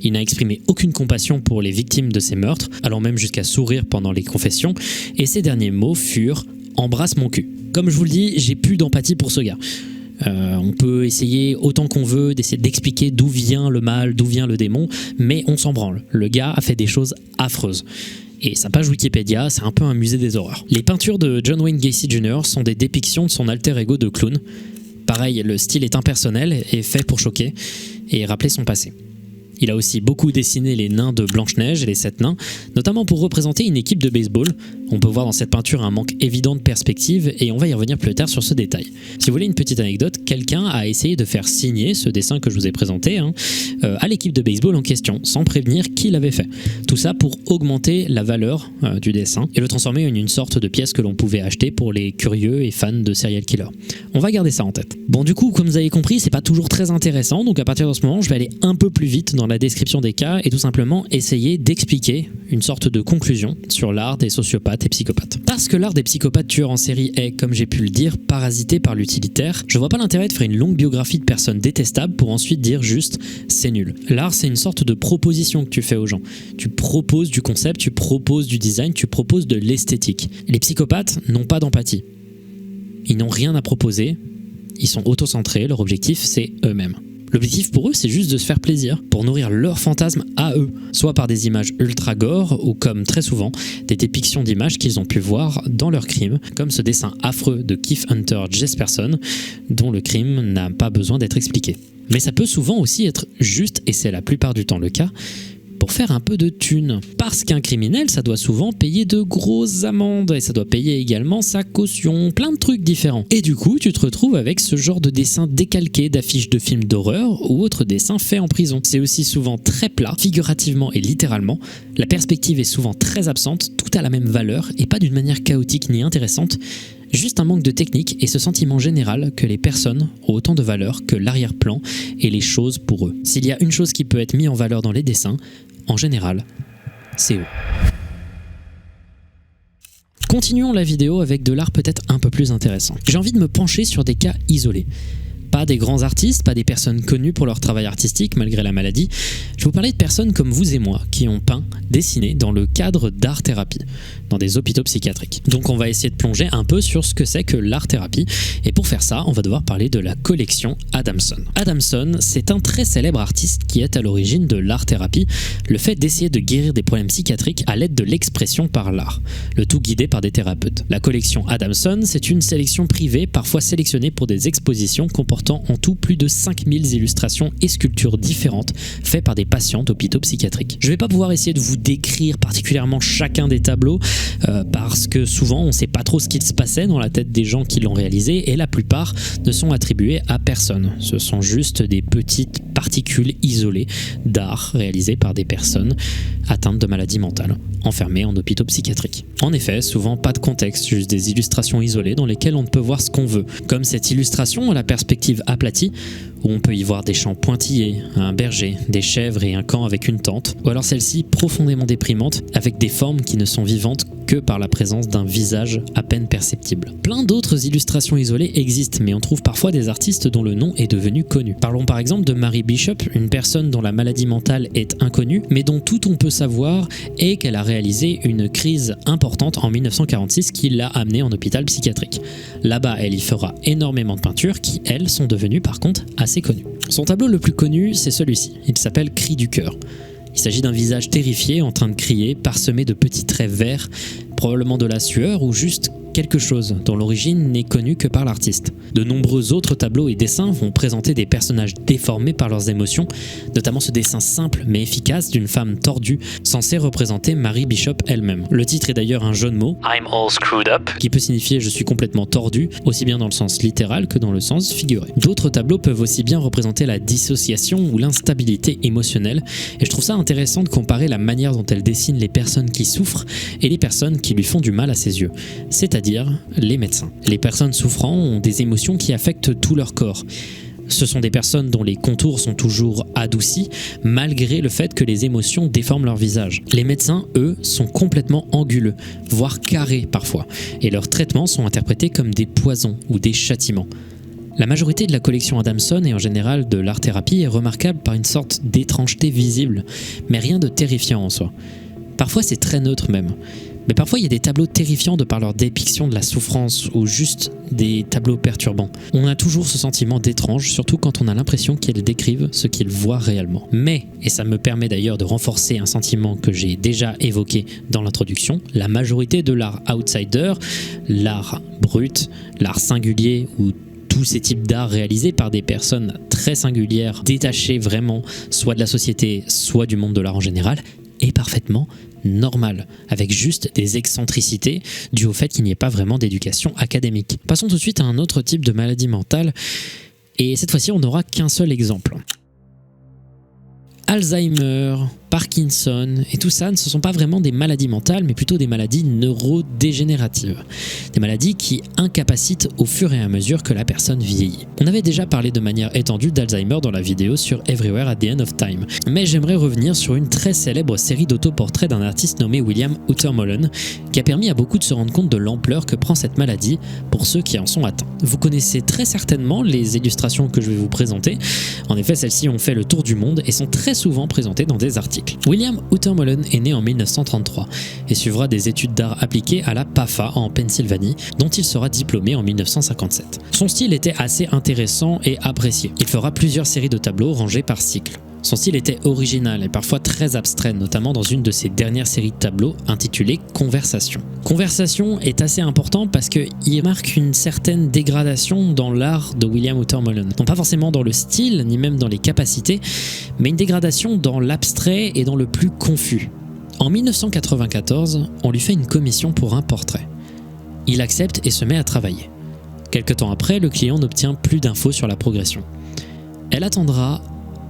Il n'a exprimé aucune compassion pour les victimes de ses meurtres, allant même jusqu'à sourire pendant les confessions, et ses derniers mots furent « embrasse mon cul ». Comme je vous le dis, j'ai plus d'empathie pour ce gars. On peut essayer autant qu'on veut d'essayer d'expliquer d'où vient le mal, d'où vient le démon, mais on s'en branle. Le gars a fait des choses affreuses. Et sa page Wikipédia, c'est un peu un musée des horreurs. Les peintures de John Wayne Gacy Jr. sont des dépictions de son alter ego de clown. Pareil, le style est impersonnel et fait pour choquer et rappeler son passé. Il a aussi beaucoup dessiné les nains de Blanche-Neige et les 7 nains, notamment pour représenter une équipe de baseball, On peut voir dans cette peinture un manque évident de perspective et on va y revenir plus tard sur ce détail. Si vous voulez une petite anecdote, quelqu'un a essayé de faire signer ce dessin que je vous ai présenté à l'équipe de baseball en question, sans prévenir qui l'avait fait. Tout ça pour augmenter la valeur du dessin et le transformer en une sorte de pièce que l'on pouvait acheter pour les curieux et fans de serial killer. On va garder ça en tête. Bon, du coup, comme vous avez compris, c'est pas toujours très intéressant, donc à partir de ce moment, je vais aller un peu plus vite dans la description des cas et tout simplement essayer d'expliquer une sorte de conclusion sur l'art des sociopathes et psychopathes. Parce que l'art des psychopathes tueurs en série est, comme j'ai pu le dire, parasité par l'utilitaire, je vois pas l'intérêt de faire une longue biographie de personnes détestables pour ensuite dire juste c'est nul. L'art, c'est une sorte de proposition que tu fais aux gens. Tu proposes du concept, tu proposes du design, tu proposes de l'esthétique. Les psychopathes n'ont pas d'empathie. Ils n'ont rien à proposer, ils sont autocentrés, leur objectif c'est eux-mêmes. L'objectif pour eux, c'est juste de se faire plaisir, pour nourrir leurs fantasmes à eux, soit par des images ultra gore ou comme très souvent, des dépictions d'images qu'ils ont pu voir dans leurs crimes, comme ce dessin affreux de Keith Hunter Jesperson, dont le crime n'a pas besoin d'être expliqué. Mais ça peut souvent aussi être juste, et c'est la plupart du temps le cas, pour faire un peu de thunes. Parce qu'un criminel, ça doit souvent payer de grosses amendes et ça doit payer également sa caution, plein de trucs différents. Et du coup, tu te retrouves avec ce genre de dessin décalqué d'affiches de films d'horreur ou autres dessins faits en prison. C'est aussi souvent très plat, figurativement et littéralement. La perspective est souvent très absente, tout a la même valeur et pas d'une manière chaotique ni intéressante. Juste un manque de technique et ce sentiment général que les personnes ont autant de valeur que l'arrière-plan et les choses pour eux. S'il y a une chose qui peut être mise en valeur dans les dessins, en général, c'est eux. Continuons la vidéo avec de l'art peut-être un peu plus intéressant. J'ai envie de me pencher sur des cas isolés. Pas des grands artistes, pas des personnes connues pour leur travail artistique malgré la maladie. Je vais vous parler de personnes comme vous et moi qui ont peint, dessiné dans le cadre d'art-thérapie, dans des hôpitaux psychiatriques. Donc on va essayer de plonger un peu sur ce que c'est que l'art-thérapie. Et pour faire ça, on va devoir parler de la collection Adamson. Adamson, c'est un très célèbre artiste qui est à l'origine de l'art-thérapie, le fait d'essayer de guérir des problèmes psychiatriques à l'aide de l'expression par l'art, le tout guidé par des thérapeutes. La collection Adamson, c'est une sélection privée, parfois sélectionnée pour des expositions comportant en tout plus de 5000 illustrations et sculptures différentes faites par des patients d'hôpitaux psychiatriques. Je ne vais pas pouvoir essayer de vous décrire particulièrement chacun des tableaux parce que souvent on ne sait pas trop ce qu'il se passait dans la tête des gens qui l'ont réalisé et la plupart ne sont attribués à personne. Ce sont juste des petites particules isolées d'art réalisées par des personnes atteintes de maladies mentales, enfermées en hôpitaux psychiatriques. En effet, souvent pas de contexte, juste des illustrations isolées dans lesquelles on ne peut voir ce qu'on veut. Comme cette illustration à la perspective aplatie, où on peut y voir des champs pointillés, un berger, des chèvres et un camp avec une tente, ou alors celle-ci profondément déprimante, avec des formes qui ne sont vivantes que par la présence d'un visage à peine perceptible. Plein d'autres illustrations isolées existent, mais on trouve parfois des artistes dont le nom est devenu connu. Parlons par exemple de Mary Bishop, une personne dont la maladie mentale est inconnue, mais dont tout on peut savoir est qu'elle a réalisé une crise importante en 1946 qui l'a amenée en hôpital psychiatrique. Là-bas, elle y fera énormément de peintures qui, elles, sont devenues par contre assez connues. Son tableau le plus connu, c'est celui-ci. Il s'appelle Cri du cœur. Il s'agit d'un visage terrifié en train de crier, parsemé de petits traits verts, probablement de la sueur ou juste quelque chose dont l'origine n'est connue que par l'artiste. De nombreux autres tableaux et dessins vont présenter des personnages déformés par leurs émotions, notamment ce dessin simple mais efficace d'une femme tordue censée représenter Mary Bishop elle-même. Le titre est d'ailleurs un jeu de mots, I'm all screwed up, qui peut signifier je suis complètement tordu, aussi bien dans le sens littéral que dans le sens figuré. D'autres tableaux peuvent aussi bien représenter la dissociation ou l'instabilité émotionnelle, et je trouve ça intéressant de comparer la manière dont elle dessine les personnes qui souffrent et les personnes qui lui font du mal à ses yeux, c'est-à-dire les médecins. Les personnes souffrant ont des émotions qui affectent tout leur corps. Ce sont des personnes dont les contours sont toujours adoucis, malgré le fait que les émotions déforment leur visage. Les médecins, eux, sont complètement anguleux, voire carrés parfois, et leurs traitements sont interprétés comme des poisons ou des châtiments. La majorité de la collection Adamson et en général de l'art-thérapie est remarquable par une sorte d'étrangeté visible, mais rien de terrifiant en soi. Parfois c'est très neutre même. Mais parfois il y a des tableaux terrifiants de par leur dépiction de la souffrance ou juste des tableaux perturbants. On a toujours ce sentiment d'étrange, surtout quand on a l'impression qu'ils décrivent ce qu'ils voient réellement. Mais, et ça me permet d'ailleurs de renforcer un sentiment que j'ai déjà évoqué dans l'introduction, la majorité de l'art outsider, l'art brut, l'art singulier ou tous ces types d'art réalisés par des personnes très singulières, détachées vraiment soit de la société, soit du monde de l'art en général, est parfaitement normal, avec juste des excentricités dues au fait qu'il n'y ait pas vraiment d'éducation académique. Passons tout de suite à un autre type de maladie mentale, et cette fois-ci on n'aura qu'un seul exemple. Alzheimer, Parkinson et tout ça ne sont pas vraiment des maladies mentales, mais plutôt des maladies neurodégénératives. Des maladies qui incapacitent au fur et à mesure que la personne vieillit. On avait déjà parlé de manière étendue d'Alzheimer dans la vidéo sur Everywhere at the End of Time, mais j'aimerais revenir sur une très célèbre série d'autoportraits d'un artiste nommé William Utermohlen, qui a permis à beaucoup de se rendre compte de l'ampleur que prend cette maladie pour ceux qui en sont atteints. Vous connaissez très certainement les illustrations que je vais vous présenter. En effet, celles-ci ont fait le tour du monde et sont très souvent présentées dans des articles. William Utermohlen est né en 1933 et suivra des études d'art appliquées à la PAFA en Pennsylvanie, dont il sera diplômé en 1957. Son style était assez intéressant et apprécié. Il fera plusieurs séries de tableaux rangés par cycle. Son style était original et parfois très abstrait, notamment dans une de ses dernières séries de tableaux intitulée Conversation. Conversation est assez important parce qu'il marque une certaine dégradation dans l'art de William Utermohlen. Non pas forcément dans le style, ni même dans les capacités, mais une dégradation dans l'abstrait et dans le plus confus. En 1994, on lui fait une commission pour un portrait. Il accepte et se met à travailler. Quelque temps après, le client n'obtient plus d'infos sur la progression. Elle attendra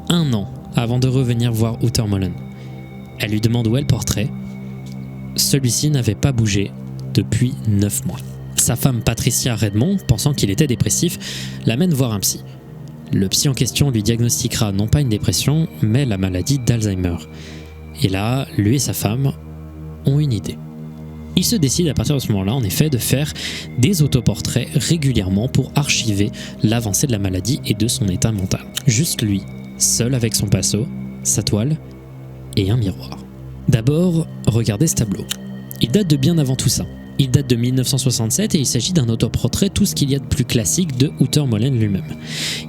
1 an avant de revenir voir Utermohlen. Elle lui demande où est le portrait. Celui-ci n'avait pas bougé depuis 9 mois. Sa femme Patricia Redmond, pensant qu'il était dépressif, l'amène voir un psy. Le psy en question lui diagnostiquera non pas une dépression, mais la maladie d'Alzheimer. Et là, lui et sa femme ont une idée. Il se décide à partir de ce moment-là, en effet, de faire des autoportraits régulièrement pour archiver l'avancée de la maladie et de son état mental. Juste lui, seul avec son pinceau, sa toile et un miroir. D'abord, regardez ce tableau. Il date de bien avant tout ça. Il date de 1967 et il s'agit d'un autoportrait, tout ce qu'il y a de plus classique de Utermohlen lui-même.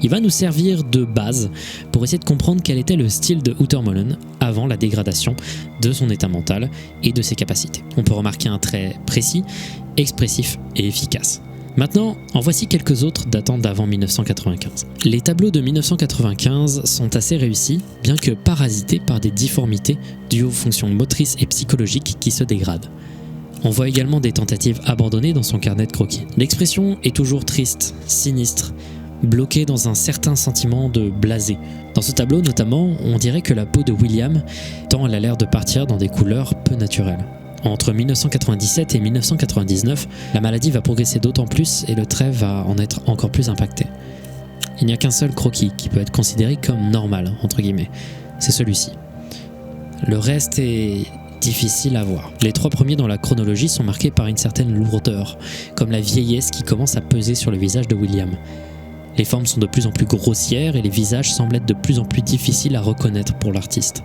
Il va nous servir de base pour essayer de comprendre quel était le style de Utermohlen avant la dégradation de son état mental et de ses capacités. On peut remarquer un trait précis, expressif et efficace. Maintenant, en voici quelques autres datant d'avant 1995. Les tableaux de 1995 sont assez réussis, bien que parasités par des difformités dues aux fonctions motrices et psychologiques qui se dégradent. On voit également des tentatives abandonnées dans son carnet de croquis. L'expression est toujours triste, sinistre, bloquée dans un certain sentiment de blasé. Dans ce tableau notamment, on dirait que la peau de William tend à l'air de partir dans des couleurs peu naturelles. Entre 1997 et 1999, la maladie va progresser d'autant plus et le trait va en être encore plus impacté. Il n'y a qu'un seul croquis qui peut être considéré comme normal, entre guillemets. C'est celui-ci. Le reste est difficile à voir. Les 3 premiers dans la chronologie sont marqués par une certaine lourdeur, comme la vieillesse qui commence à peser sur le visage de William. Les formes sont de plus en plus grossières et les visages semblent être de plus en plus difficiles à reconnaître pour l'artiste.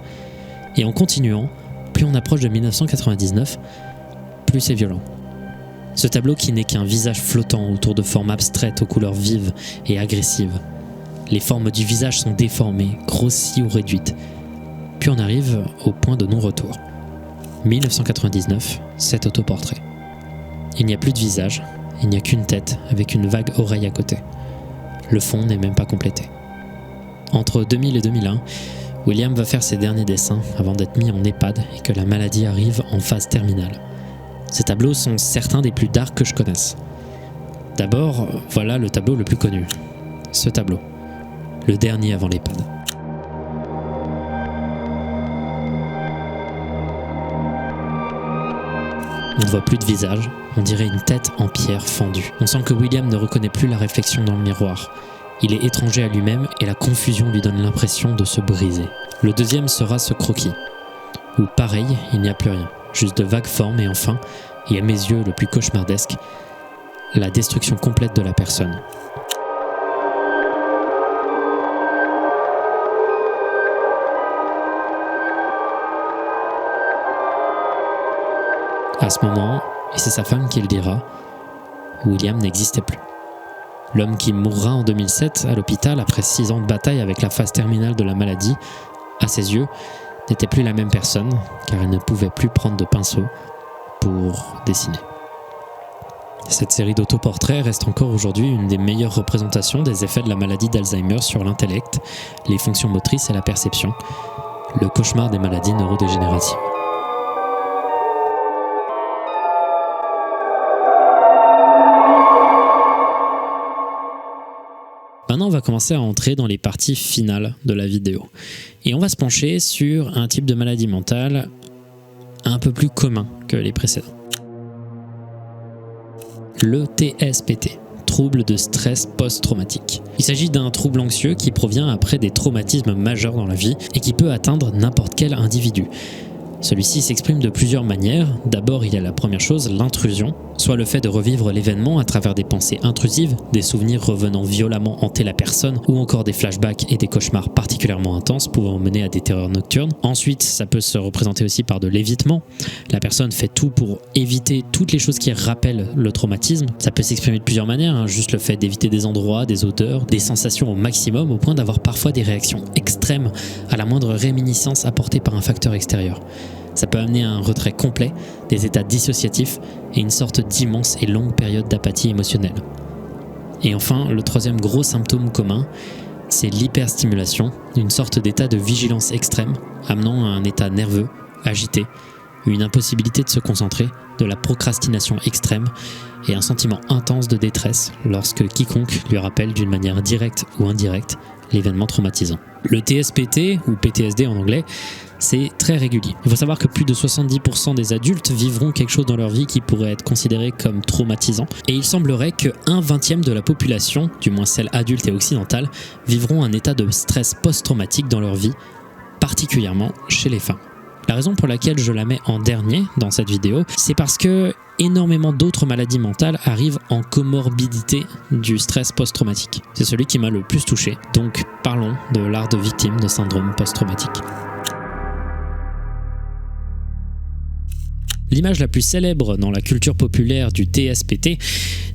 Et en continuant, plus on approche de 1999, plus c'est violent. Ce tableau qui n'est qu'un visage flottant autour de formes abstraites aux couleurs vives et agressives. Les formes du visage sont déformées, grossies ou réduites. Puis on arrive au point de non-retour. 1999, cet autoportrait. Il n'y a plus de visage, il n'y a qu'une tête avec une vague oreille à côté. Le fond n'est même pas complété. Entre 2000 et 2001, William va faire ses derniers dessins avant d'être mis en EHPAD et que la maladie arrive en phase terminale. Ces tableaux sont certains des plus darks que je connaisse. D'abord, voilà le tableau le plus connu. Ce tableau. Le dernier avant l'EHPAD. On ne voit plus de visage, on dirait une tête en pierre fendue. On sent que William ne reconnaît plus la réflexion dans le miroir. Il est étranger à lui-même et la confusion lui donne l'impression de se briser. Le deuxième sera ce croquis, où pareil, il n'y a plus rien, juste de vagues formes et enfin, et à mes yeux le plus cauchemardesque, la destruction complète de la personne. À ce moment, et c'est sa femme qui le dira, William n'existait plus. L'homme qui mourra en 2007 à l'hôpital après 6 ans de bataille avec la phase terminale de la maladie, à ses yeux, n'était plus la même personne car il ne pouvait plus prendre de pinceau pour dessiner. Cette série d'autoportraits reste encore aujourd'hui une des meilleures représentations des effets de la maladie d'Alzheimer sur l'intellect, les fonctions motrices et la perception, le cauchemar des maladies neurodégénératives. Maintenant, on va commencer à entrer dans les parties finales de la vidéo. Et on va se pencher sur un type de maladie mentale un peu plus commun que les précédents. Le TSPT, trouble de stress post-traumatique. Il s'agit d'un trouble anxieux qui provient après des traumatismes majeurs dans la vie et qui peut atteindre n'importe quel individu. Celui-ci s'exprime de plusieurs manières. D'abord, il y a la première chose, l'intrusion, soit le fait de revivre l'événement à travers des pensées intrusives, des souvenirs revenant violemment hanter la personne, ou encore des flashbacks et des cauchemars particulièrement intenses pouvant mener à des terreurs nocturnes. Ensuite, ça peut se représenter aussi par de l'évitement. La personne fait tout pour éviter toutes les choses qui rappellent le traumatisme. Ça peut s'exprimer de plusieurs manières, juste le fait d'éviter des endroits, des odeurs, des sensations au maximum, au point d'avoir parfois des réactions extrêmes à la moindre réminiscence apportée par un facteur extérieur. Ça peut amener à un retrait complet, des états dissociatifs et une sorte d'immense et longue période d'apathie émotionnelle. Et enfin, le troisième gros symptôme commun, c'est l'hyperstimulation, une sorte d'état de vigilance extrême, amenant à un état nerveux, agité, une impossibilité de se concentrer, de la procrastination extrême et un sentiment intense de détresse lorsque quiconque lui rappelle d'une manière directe ou indirecte l'événement traumatisant. Le TSPT, ou PTSD en anglais, c'est très régulier. Il faut savoir que plus de 70% des adultes vivront quelque chose dans leur vie qui pourrait être considéré comme traumatisant. Et il semblerait que 1/20 de la population, du moins celle adulte et occidentale, vivront un état de stress post-traumatique dans leur vie, particulièrement chez les femmes. La raison pour laquelle je la mets en dernier dans cette vidéo, c'est parce que énormément d'autres maladies mentales arrivent en comorbidité du stress post-traumatique. C'est celui qui m'a le plus touché. Donc parlons de l'art de victime de syndrome post-traumatique. L'image la plus célèbre dans la culture populaire du TSPT,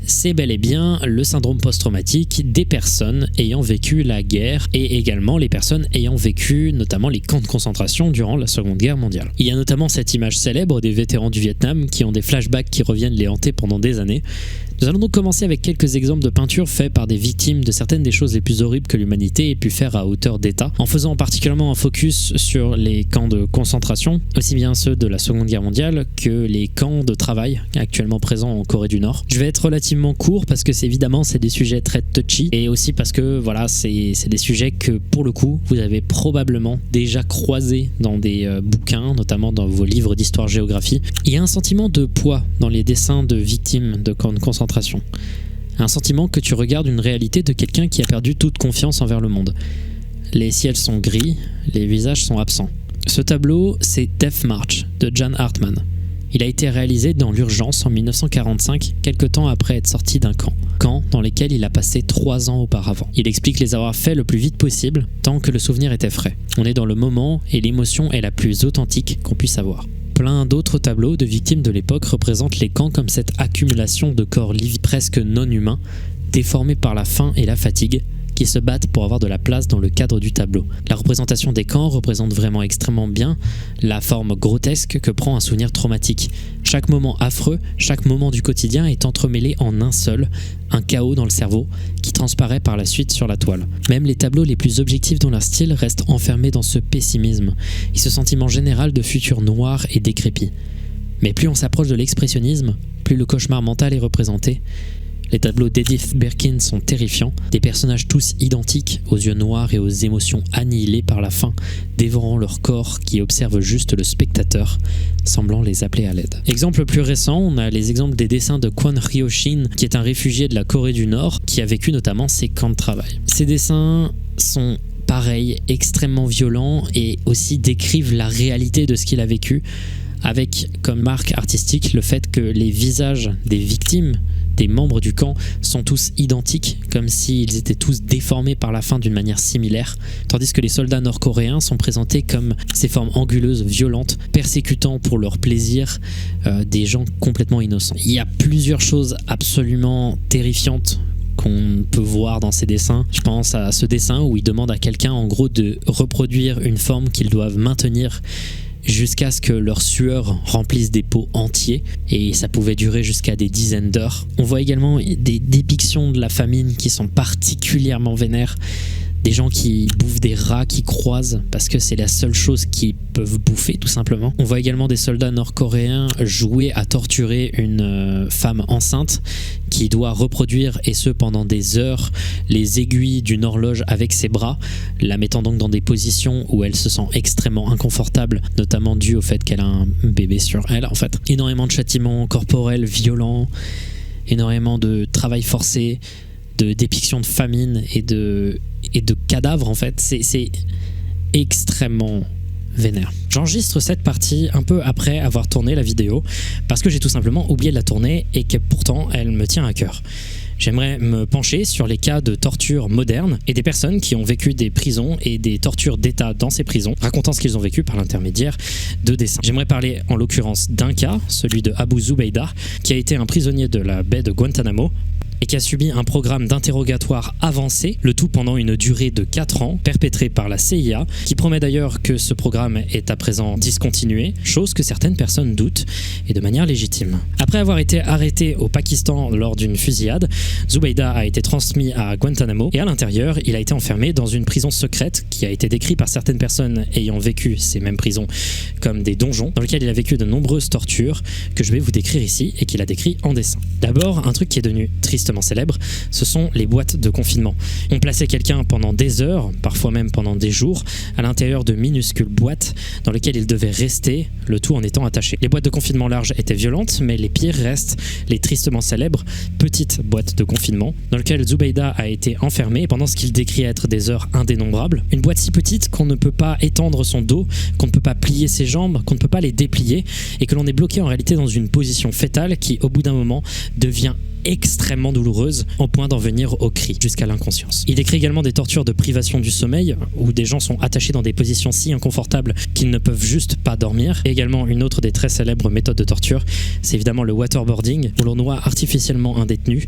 c'est bel et bien le syndrome post-traumatique des personnes ayant vécu la guerre et également les personnes ayant vécu notamment les camps de concentration durant la Seconde Guerre mondiale. Il y a notamment cette image célèbre des vétérans du Vietnam qui ont des flashbacks qui reviennent les hanter pendant des années. Nous allons donc commencer avec quelques exemples de peintures faits par des victimes de certaines des choses les plus horribles que l'humanité ait pu faire à hauteur d'État, en faisant particulièrement un focus sur les camps de concentration, aussi bien ceux de la Seconde Guerre mondiale que les camps de travail actuellement présents en Corée du Nord. Je vais être relativement court parce que c'est des sujets très touchy et aussi parce que voilà, c'est des sujets que pour le coup vous avez probablement déjà croisés dans des bouquins, notamment dans vos livres d'histoire-géographie. Il y a un sentiment de poids dans les dessins de victimes de camps de concentration. Un sentiment que tu regardes une réalité de quelqu'un qui a perdu toute confiance envers le monde. Les ciels sont gris, les visages sont absents. Ce tableau, c'est Death March de Jan Hartman. Il a été réalisé dans l'urgence en 1945, quelque temps après être sorti d'un camp dans lequel il a passé 3 ans auparavant. Il explique les avoir faits le plus vite possible, tant que le souvenir était frais. On est dans le moment et l'émotion est la plus authentique qu'on puisse avoir. Plein d'autres tableaux de victimes de l'époque représentent les camps comme cette accumulation de corps livides presque non humains, déformés par la faim et la fatigue, qui se battent pour avoir de la place dans le cadre du tableau. La représentation des camps représente vraiment extrêmement bien la forme grotesque que prend un souvenir traumatique. Chaque moment affreux, chaque moment du quotidien est entremêlé en un seul, un chaos dans le cerveau qui transparaît par la suite sur la toile. Même les tableaux les plus objectifs dans leur style restent enfermés dans ce pessimisme et ce sentiment général de futur noir et décrépit. Mais plus on s'approche de l'expressionnisme, plus le cauchemar mental est représenté. Les tableaux d'Edith Birkin sont terrifiants, des personnages tous identiques, aux yeux noirs et aux émotions annihilées par la faim, dévorant leur corps qui observe juste le spectateur, semblant les appeler à l'aide. Exemple plus récent, on a les exemples des dessins de Kwon Hyo-shin, qui est un réfugié de la Corée du Nord, qui a vécu notamment ces camps de travail. Ces dessins sont pareils, extrêmement violents et aussi décrivent la réalité de ce qu'il a vécu, avec comme marque artistique le fait que les visages des victimes, des membres du camp, sont tous identiques, comme s'ils étaient tous déformés par la faim d'une manière similaire, tandis que les soldats nord-coréens sont présentés comme ces formes anguleuses, violentes, persécutant pour leur plaisir des gens complètement innocents. Il y a plusieurs choses absolument terrifiantes qu'on peut voir dans ces dessins. Je pense à ce dessin où il demande à quelqu'un en gros de reproduire une forme qu'ils doivent maintenir jusqu'à ce que leur sueur remplisse des pots entiers, et ça pouvait durer jusqu'à des dizaines d'heures. On voit également des dépictions de la famine qui sont particulièrement vénères, des gens qui bouffent des rats qui croisent parce que c'est la seule chose qu'ils peuvent bouffer tout simplement. On voit également des soldats nord-coréens jouer à torturer une femme enceinte qui doit reproduire, et ce pendant des heures, les aiguilles d'une horloge avec ses bras, la mettant donc dans des positions où elle se sent extrêmement inconfortable, notamment dû au fait qu'elle a un bébé sur elle. En fait, énormément de châtiments corporels violents, énormément de travail forcé, de dépictions de famine et de cadavres. En fait, c'est extrêmement vénère. J'enregistre cette partie un peu après avoir tourné la vidéo parce que j'ai tout simplement oublié de la tourner et que pourtant elle me tient à cœur. J'aimerais me pencher sur les cas de torture modernes et des personnes qui ont vécu des prisons et des tortures d'État dans ces prisons, racontant ce qu'ils ont vécu par l'intermédiaire de dessins. J'aimerais parler en l'occurrence d'un cas, celui de Abu Zubaydah, qui a été un prisonnier de la baie de Guantanamo et qui a subi un programme d'interrogatoire avancé, le tout pendant une durée de 4 ans, perpétré par la CIA, qui promet d'ailleurs que ce programme est à présent discontinué, chose que certaines personnes doutent, et de manière légitime. Après avoir été arrêté au Pakistan lors d'une fusillade, Zubaydah a été transmis à Guantanamo, et à l'intérieur, il a été enfermé dans une prison secrète qui a été décrite par certaines personnes ayant vécu ces mêmes prisons comme des donjons, dans lesquels il a vécu de nombreuses tortures, que je vais vous décrire ici, et qu'il a décrit en dessin. D'abord, un truc qui est devenu triste célèbre, ce sont les boîtes de confinement. On plaçait quelqu'un pendant des heures, parfois même pendant des jours, à l'intérieur de minuscules boîtes dans lesquelles il devait rester, le tout en étant attaché. Les boîtes de confinement larges étaient violentes, mais les pires restent les tristement célèbres petites boîtes de confinement dans lesquelles Zubaydah a été enfermé pendant ce qu'il décrit être des heures indénombrables. Une boîte si petite qu'on ne peut pas étendre son dos, qu'on ne peut pas plier ses jambes, qu'on ne peut pas les déplier et que l'on est bloqué en réalité dans une position fétale qui, au bout d'un moment, devient extrêmement douloureuse, au point d'en venir au cri, jusqu'à l'inconscience. Il décrit également des tortures de privation du sommeil, où des gens sont attachés dans des positions si inconfortables qu'ils ne peuvent juste pas dormir. Et également une autre des très célèbres méthodes de torture, c'est évidemment le waterboarding, où l'on noie artificiellement un détenu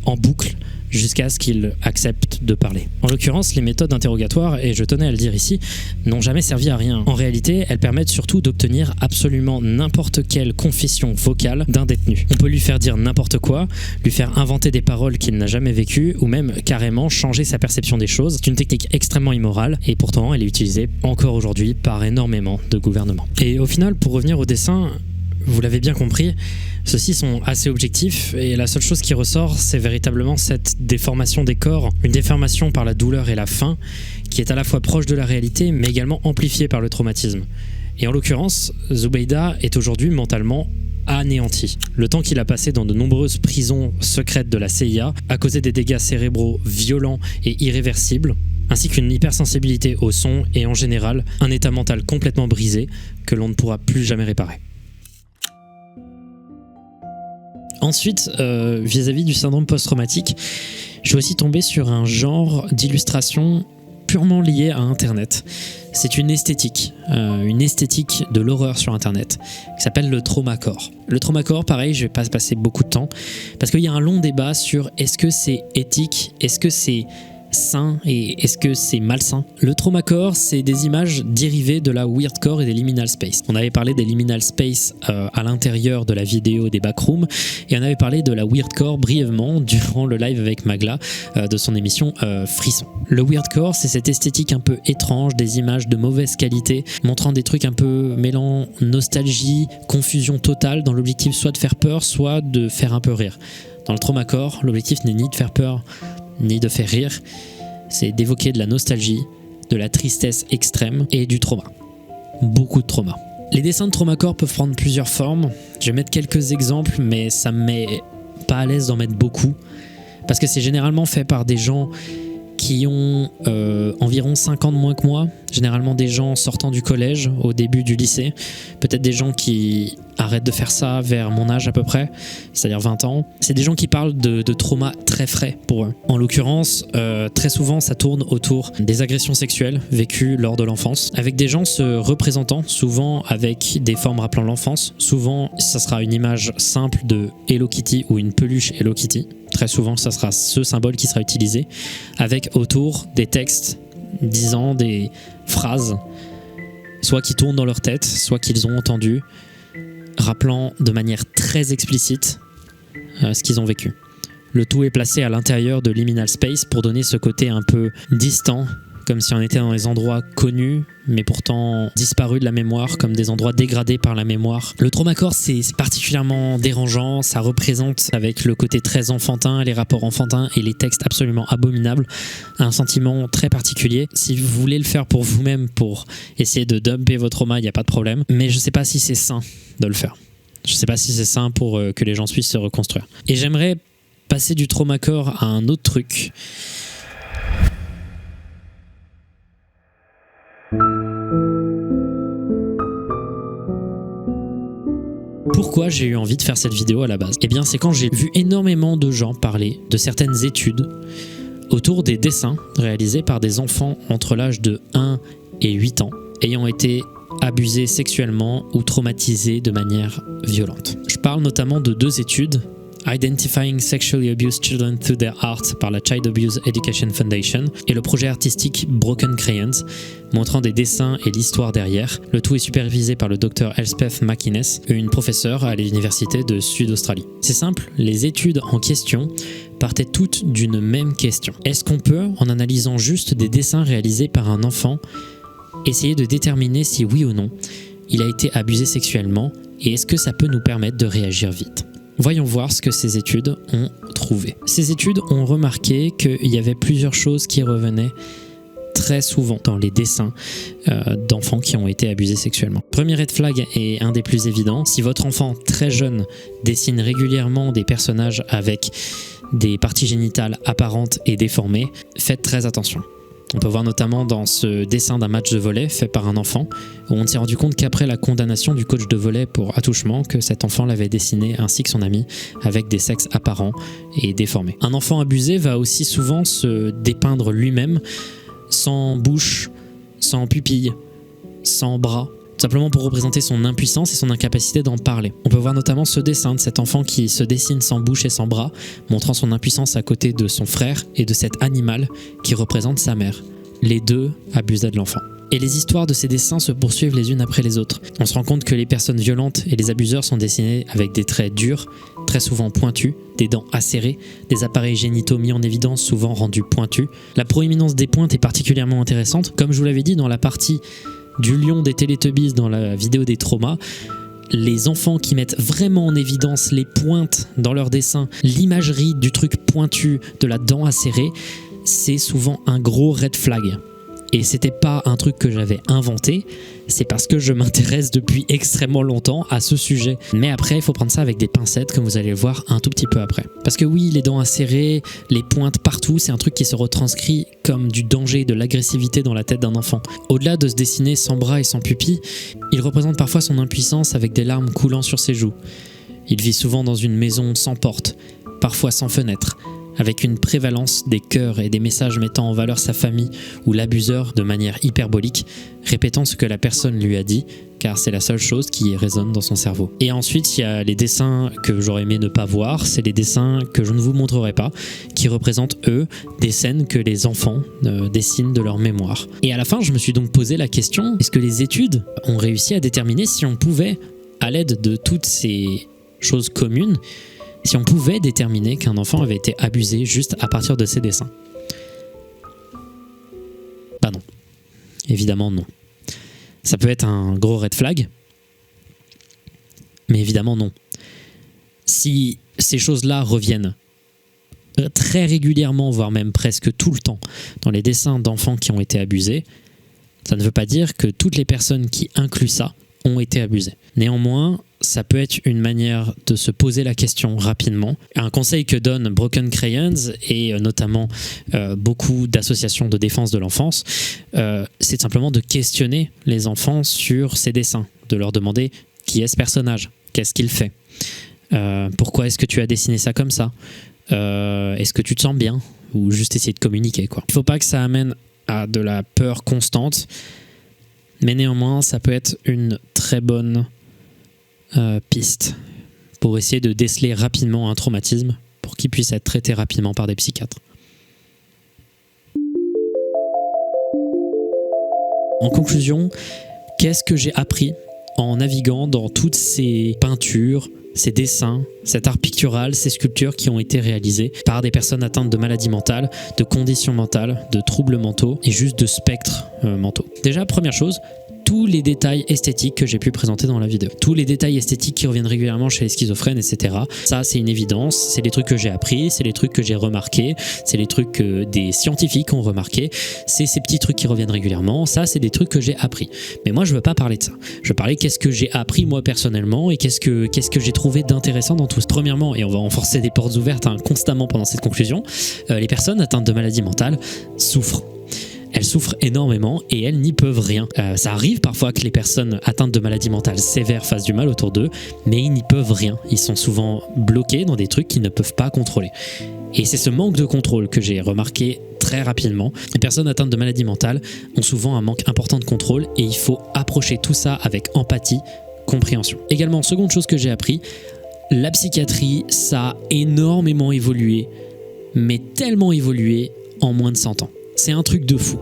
en boucle jusqu'à ce qu'il accepte de parler. En l'occurrence, les méthodes interrogatoires, et je tenais à le dire ici, n'ont jamais servi à rien. En réalité, elles permettent surtout d'obtenir absolument n'importe quelle confession vocale d'un détenu. On peut lui faire dire n'importe quoi, lui faire inventer des paroles qu'il n'a jamais vécues, ou même carrément changer sa perception des choses. C'est une technique extrêmement immorale, et pourtant elle est utilisée encore aujourd'hui par énormément de gouvernements. Et au final, pour revenir au dessin, vous l'avez bien compris, ceux-ci sont assez objectifs et la seule chose qui ressort, c'est véritablement cette déformation des corps, une déformation par la douleur et la faim, qui est à la fois proche de la réalité, mais également amplifiée par le traumatisme. Et en l'occurrence, Zubaydah est aujourd'hui mentalement anéanti. Le temps qu'il a passé dans de nombreuses prisons secrètes de la CIA a causé des dégâts cérébraux violents et irréversibles, ainsi qu'une hypersensibilité au son et en général un état mental complètement brisé que l'on ne pourra plus jamais réparer. Ensuite, vis-à-vis du syndrome post-traumatique, je suis aussi tombé sur un genre d'illustration purement lié à Internet. C'est une esthétique de l'horreur sur Internet, qui s'appelle le traumacore. Le traumacore, pareil, je vais pas passer beaucoup de temps, parce qu'il y a un long débat sur est-ce que c'est éthique, est-ce que c'est sain et est-ce que c'est malsain. Le traumacore, c'est des images dérivées de la weirdcore et des liminal space. On avait parlé des liminal space à l'intérieur de la vidéo des backrooms et on avait parlé de la weirdcore brièvement durant le live avec Magla de son émission Frisson. Le weirdcore, c'est cette esthétique un peu étrange, des images de mauvaise qualité, montrant des trucs un peu mêlant nostalgie, confusion totale dans l'objectif soit de faire peur, soit de faire un peu rire. Dans le traumacore, l'objectif n'est ni de faire peur, ni de faire rire, c'est d'évoquer de la nostalgie, de la tristesse extrême et du trauma. Beaucoup de trauma. Les dessins de traumacore peuvent prendre plusieurs formes. Je vais mettre quelques exemples, mais ça me met pas à l'aise d'en mettre beaucoup, parce que c'est généralement fait par des gens qui ont environ 5 ans de moins que moi, généralement des gens sortant du collège, au début du lycée, peut-être des gens qui arrêtent de faire ça vers mon âge à peu près, c'est-à-dire 20 ans. C'est des gens qui parlent de traumas très frais pour eux. En l'occurrence, très souvent ça tourne autour des agressions sexuelles vécues lors de l'enfance, avec des gens se représentant, souvent avec des formes rappelant l'enfance. Souvent, ça sera une image simple de Hello Kitty ou une peluche Hello Kitty. Très souvent, ça sera ce symbole qui sera utilisé, avec autour des textes disant des phrases, soit qui tournent dans leur tête, soit qu'ils ont entendu, rappelant de manière très explicite ce qu'ils ont vécu. Le tout est placé à l'intérieur de liminal space pour donner ce côté un peu distant, comme si on était dans des endroits connus, mais pourtant disparus de la mémoire, comme des endroits dégradés par la mémoire. Le traumacore, c'est particulièrement dérangeant, ça représente, avec le côté très enfantin, les rapports enfantins et les textes absolument abominables, un sentiment très particulier. Si vous voulez le faire pour vous-même, pour essayer de dumper vos traumas, il n'y a pas de problème, mais je ne sais pas si c'est sain de le faire. Je ne sais pas si c'est sain pour que les gens puissent se reconstruire. Et j'aimerais passer du traumacore à un autre truc. Pourquoi j'ai eu envie de faire cette vidéo à la base? Eh bien, c'est quand j'ai vu énormément de gens parler de certaines études autour des dessins réalisés par des enfants entre l'âge de 1 et 8 ans ayant été abusés sexuellement ou traumatisés de manière violente. Je parle notamment de 2 études, Identifying Sexually Abused Children Through Their Art par la Child Abuse Education Foundation et le projet artistique Broken Crayons, montrant des dessins et l'histoire derrière. Le tout est supervisé par le Dr Elspeth McInnes, une professeure à l'université de Sud-Australie. C'est simple, les études en question partaient toutes d'une même question. Est-ce qu'on peut, en analysant juste des dessins réalisés par un enfant, essayer de déterminer si oui ou non il a été abusé sexuellement et est-ce que ça peut nous permettre de réagir vite? Voyons voir ce que ces études ont trouvé. Ces études ont remarqué qu'il y avait plusieurs choses qui revenaient très souvent dans les dessins d'enfants qui ont été abusés sexuellement. Premier red flag est un des plus évidents. Si votre enfant très jeune dessine régulièrement des personnages avec des parties génitales apparentes et déformées, faites très attention. On peut voir notamment dans ce dessin d'un match de volley fait par un enfant, où on s'est rendu compte qu'après la condamnation du coach de volley pour attouchement, que cet enfant l'avait dessiné ainsi que son ami avec des sexes apparents et déformés. Un enfant abusé va aussi souvent se dépeindre lui-même sans bouche, sans pupille, sans bras, simplement pour représenter son impuissance et son incapacité d'en parler. On peut voir notamment ce dessin de cet enfant qui se dessine sans bouche et sans bras, montrant son impuissance à côté de son frère et de cet animal qui représente sa mère. Les deux abusaient de l'enfant. Et les histoires de ces dessins se poursuivent les unes après les autres. On se rend compte que les personnes violentes et les abuseurs sont dessinés avec des traits durs, très souvent pointus, des dents acérées, des appareils génitaux mis en évidence, souvent rendus pointus. La proéminence des pointes est particulièrement intéressante. Comme je vous l'avais dit dans la partie du lion des Teletubbies dans la vidéo des traumas, les enfants qui mettent vraiment en évidence les pointes dans leurs dessins, l'imagerie du truc pointu, de la dent acérée, c'est souvent un gros red flag. Et c'était pas un truc que j'avais inventé, c'est parce que je m'intéresse depuis extrêmement longtemps à ce sujet. Mais après, il faut prendre ça avec des pincettes, comme vous allez le voir un tout petit peu après. Parce que oui, les dents acérées, les pointes partout, c'est un truc qui se retranscrit comme du danger et de l'agressivité dans la tête d'un enfant. Au-delà de se dessiner sans bras et sans pupille, il représente parfois son impuissance avec des larmes coulant sur ses joues. Il vit souvent dans une maison sans porte, parfois sans fenêtre, avec une prévalence des cœurs et des messages mettant en valeur sa famille ou l'abuseur de manière hyperbolique, répétant ce que la personne lui a dit, car c'est la seule chose qui résonne dans son cerveau. Et ensuite, il y a les dessins que j'aurais aimé ne pas voir, c'est les dessins que je ne vous montrerai pas, qui représentent, eux, des scènes que les enfants dessinent de leur mémoire. Et à la fin, je me suis donc posé la question, est-ce que les études ont réussi à déterminer si on pouvait, à l'aide de toutes ces choses communes, si on pouvait déterminer qu'un enfant avait été abusé juste à partir de ses dessins? Bah non. Évidemment non. Ça peut être un gros red flag, mais évidemment non. Si ces choses-là reviennent très régulièrement, voire même presque tout le temps, dans les dessins d'enfants qui ont été abusés, ça ne veut pas dire que toutes les personnes qui incluent ça ont été abusées. Néanmoins, ça peut être une manière de se poser la question rapidement. Un conseil que donne Broken Crayons et notamment beaucoup d'associations de défense de l'enfance, c'est simplement de questionner les enfants sur ces dessins, de leur demander qui est ce personnage, qu'est-ce qu'il fait, pourquoi est-ce que tu as dessiné ça comme ça, est-ce que tu te sens bien, ou juste essayer de communiquer, quoi. Il ne faut pas que ça amène à de la peur constante, mais néanmoins ça peut être une très bonne piste pour essayer de déceler rapidement un traumatisme pour qu'il puisse être traité rapidement par des psychiatres. En conclusion, qu'est-ce que j'ai appris en naviguant dans toutes ces peintures, ces dessins, cet art pictural, ces sculptures qui ont été réalisées par des personnes atteintes de maladies mentales, de conditions mentales, de troubles mentaux et juste de spectres mentaux. Déjà, première chose, tous les détails esthétiques que j'ai pu présenter dans la vidéo. Tous les détails esthétiques qui reviennent régulièrement chez les schizophrènes, etc. Ça, c'est une évidence. C'est les trucs que j'ai appris, c'est les trucs que j'ai remarqués, c'est les trucs que des scientifiques ont remarqués. C'est ces petits trucs qui reviennent régulièrement. Ça, c'est des trucs que j'ai appris. Mais moi, je veux pas parler de ça. Je veux parler qu'est-ce que j'ai appris moi personnellement et qu'est-ce que j'ai trouvé d'intéressant dans tout. Premièrement, et on va enfoncer des portes ouvertes constamment pendant cette conclusion, les personnes atteintes de maladies mentales souffrent. Elles souffrent énormément et elles n'y peuvent rien. Ça arrive parfois que les personnes atteintes de maladies mentales sévères fassent du mal autour d'eux, mais ils n'y peuvent rien. Ils sont souvent bloqués dans des trucs qu'ils ne peuvent pas contrôler. Et c'est ce manque de contrôle que j'ai remarqué très rapidement. Les personnes atteintes de maladies mentales ont souvent un manque important de contrôle et il faut approcher tout ça avec empathie, compréhension. Également, seconde chose que j'ai appris, la psychiatrie, ça a énormément évolué, mais tellement évolué en moins de 100 ans. C'est un truc de fou.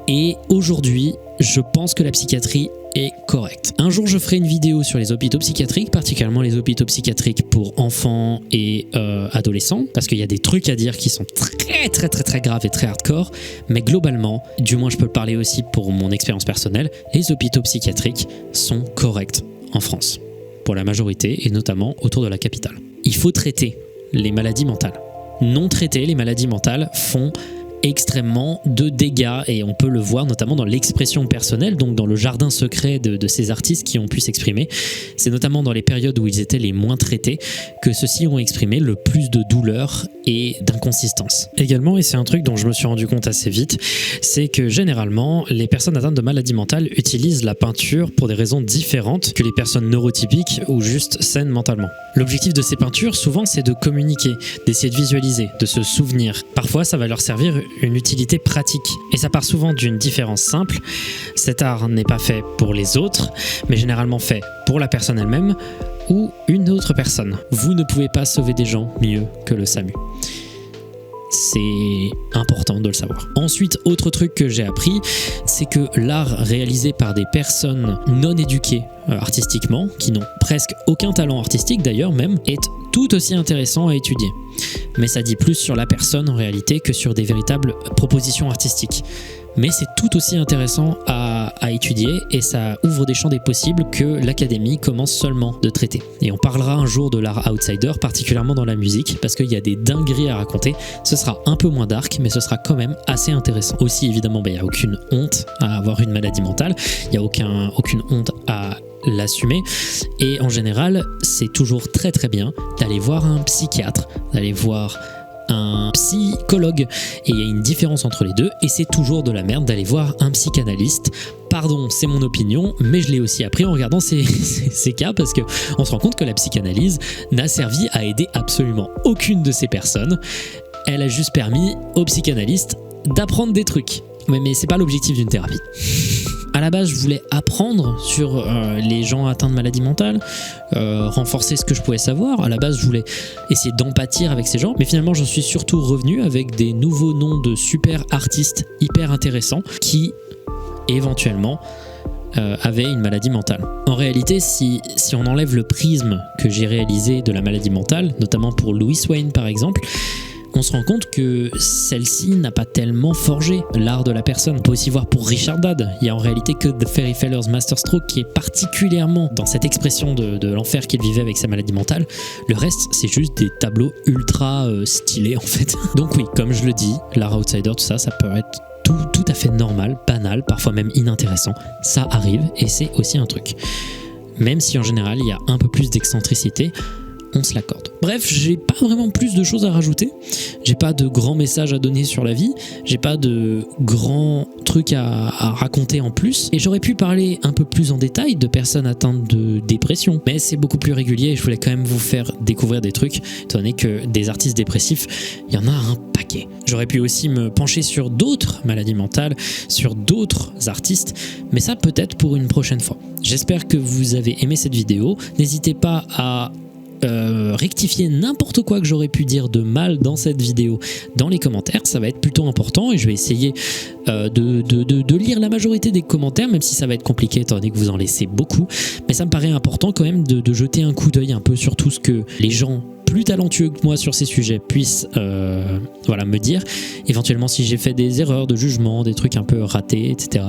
Et aujourd'hui, je pense que la psychiatrie est correcte. Un jour, je ferai une vidéo sur les hôpitaux psychiatriques, particulièrement les hôpitaux psychiatriques pour enfants et adolescents, parce qu'il y a des trucs à dire qui sont très graves et très hardcore, mais globalement, du moins je peux le parler aussi pour mon expérience personnelle, les hôpitaux psychiatriques sont corrects en France, pour la majorité et notamment autour de la capitale. Il faut traiter les maladies mentales. Non traitées, les maladies mentales font extrêmement de dégâts et on peut le voir notamment dans l'expression personnelle, donc dans le jardin secret de ces artistes qui ont pu s'exprimer. C'est notamment dans les périodes où ils étaient les moins traités que ceux-ci ont exprimé le plus de douleur et d'inconsistance. Également, et c'est un truc dont je me suis rendu compte assez vite, c'est que généralement les personnes atteintes de maladies mentales utilisent la peinture pour des raisons différentes que les personnes neurotypiques ou juste saines mentalement. L'objectif de ces peintures souvent c'est de communiquer, d'essayer de visualiser, de se souvenir. Parfois ça va leur servir une utilité pratique. Et ça part souvent d'une différence simple. Cet art n'est pas fait pour les autres, mais généralement fait pour la personne elle-même ou une autre personne. Vous ne pouvez pas sauver des gens mieux que le SAMU. C'est important de le savoir. Ensuite, autre truc que j'ai appris, c'est que l'art réalisé par des personnes non éduquées artistiquement, qui n'ont presque aucun talent artistique d'ailleurs même, est tout aussi intéressant à étudier. Mais ça dit plus sur la personne en réalité que sur des véritables propositions artistiques. Mais c'est tout aussi intéressant à étudier et ça ouvre des champs des possibles que l'académie commence seulement de traiter. Et on parlera un jour de l'art outsider, particulièrement dans la musique, parce qu'il y a des dingueries à raconter. Ce sera un peu moins dark, mais ce sera quand même assez intéressant. Aussi, évidemment, il n'y a aucune honte à avoir une maladie mentale, il n'y a aucune honte à l'assumer et en général, c'est toujours très bien d'aller voir un psychiatre, d'aller voir un psychologue et il y a une différence entre les deux et c'est toujours de la merde d'aller voir un psychanalyste. Pardon, c'est mon opinion, mais je l'ai aussi appris en regardant ces cas parce qu'on se rend compte que la psychanalyse n'a servi à aider absolument aucune de ces personnes. Elle a juste permis aux psychanalystes d'apprendre des trucs. Mais c'est pas l'objectif d'une thérapie. À la base, je voulais apprendre sur les gens atteints de maladies mentales, renforcer ce que je pouvais savoir. À la base, je voulais essayer d'empathier avec ces gens, mais finalement, j'en suis surtout revenu avec des nouveaux noms de super artistes hyper intéressants qui, éventuellement, avaient une maladie mentale. En réalité, si on enlève le prisme que j'ai réalisé de la maladie mentale, notamment pour Louis Wayne par exemple, on se rend compte que celle-ci n'a pas tellement forgé l'art de la personne. On peut aussi voir pour Richard Dad, il n'y a en réalité que The Fairy Feller's Masterstroke qui est particulièrement dans cette expression de l'enfer qu'il vivait avec sa maladie mentale. Le reste, c'est juste des tableaux ultra stylés en fait. Donc oui, comme je le dis, l'art outsider, tout ça, ça peut être tout à fait normal, banal, parfois même inintéressant. Ça arrive et c'est aussi un truc. Même si en général, il y a un peu plus d'excentricité, on se l'accorde. Bref, j'ai pas vraiment plus de choses à rajouter. J'ai pas de grands messages à donner sur la vie. J'ai pas de grands trucs à raconter en plus. Et j'aurais pu parler un peu plus en détail de personnes atteintes de dépression. Mais c'est beaucoup plus régulier et je voulais quand même vous faire découvrir des trucs, étant donné que des artistes dépressifs, il y en a un paquet. J'aurais pu aussi me pencher sur d'autres maladies mentales, sur d'autres artistes, mais ça peut-être pour une prochaine fois. J'espère que vous avez aimé cette vidéo. N'hésitez pas à rectifier n'importe quoi que j'aurais pu dire de mal dans cette vidéo dans les commentaires. Ça va être plutôt important et je vais essayer de lire la majorité des commentaires, même si ça va être compliqué étant donné que vous en laissez beaucoup. Mais ça me paraît important quand même de jeter un coup d'œil un peu sur tout ce que les gens plus talentueux que moi sur ces sujets puissent me dire. Éventuellement, si j'ai fait des erreurs de jugement, des trucs un peu ratés, etc.,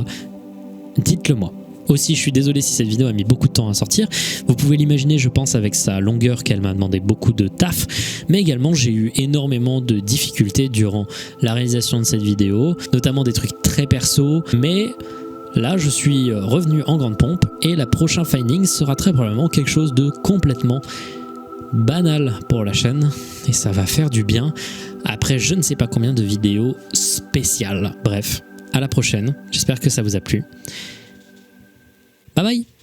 dites-le moi. Aussi, je suis désolé si cette vidéo a mis beaucoup de temps à sortir. Vous pouvez l'imaginer, je pense, avec sa longueur qu'elle m'a demandé beaucoup de taf. Mais également, j'ai eu énormément de difficultés durant la réalisation de cette vidéo, notamment des trucs très perso. Mais là, je suis revenu en grande pompe et la prochaine Findings sera très probablement quelque chose de complètement banal pour la chaîne. Et ça va faire du bien après je ne sais pas combien de vidéos spéciales. Bref, à la prochaine. J'espère que ça vous a plu. Bye bye!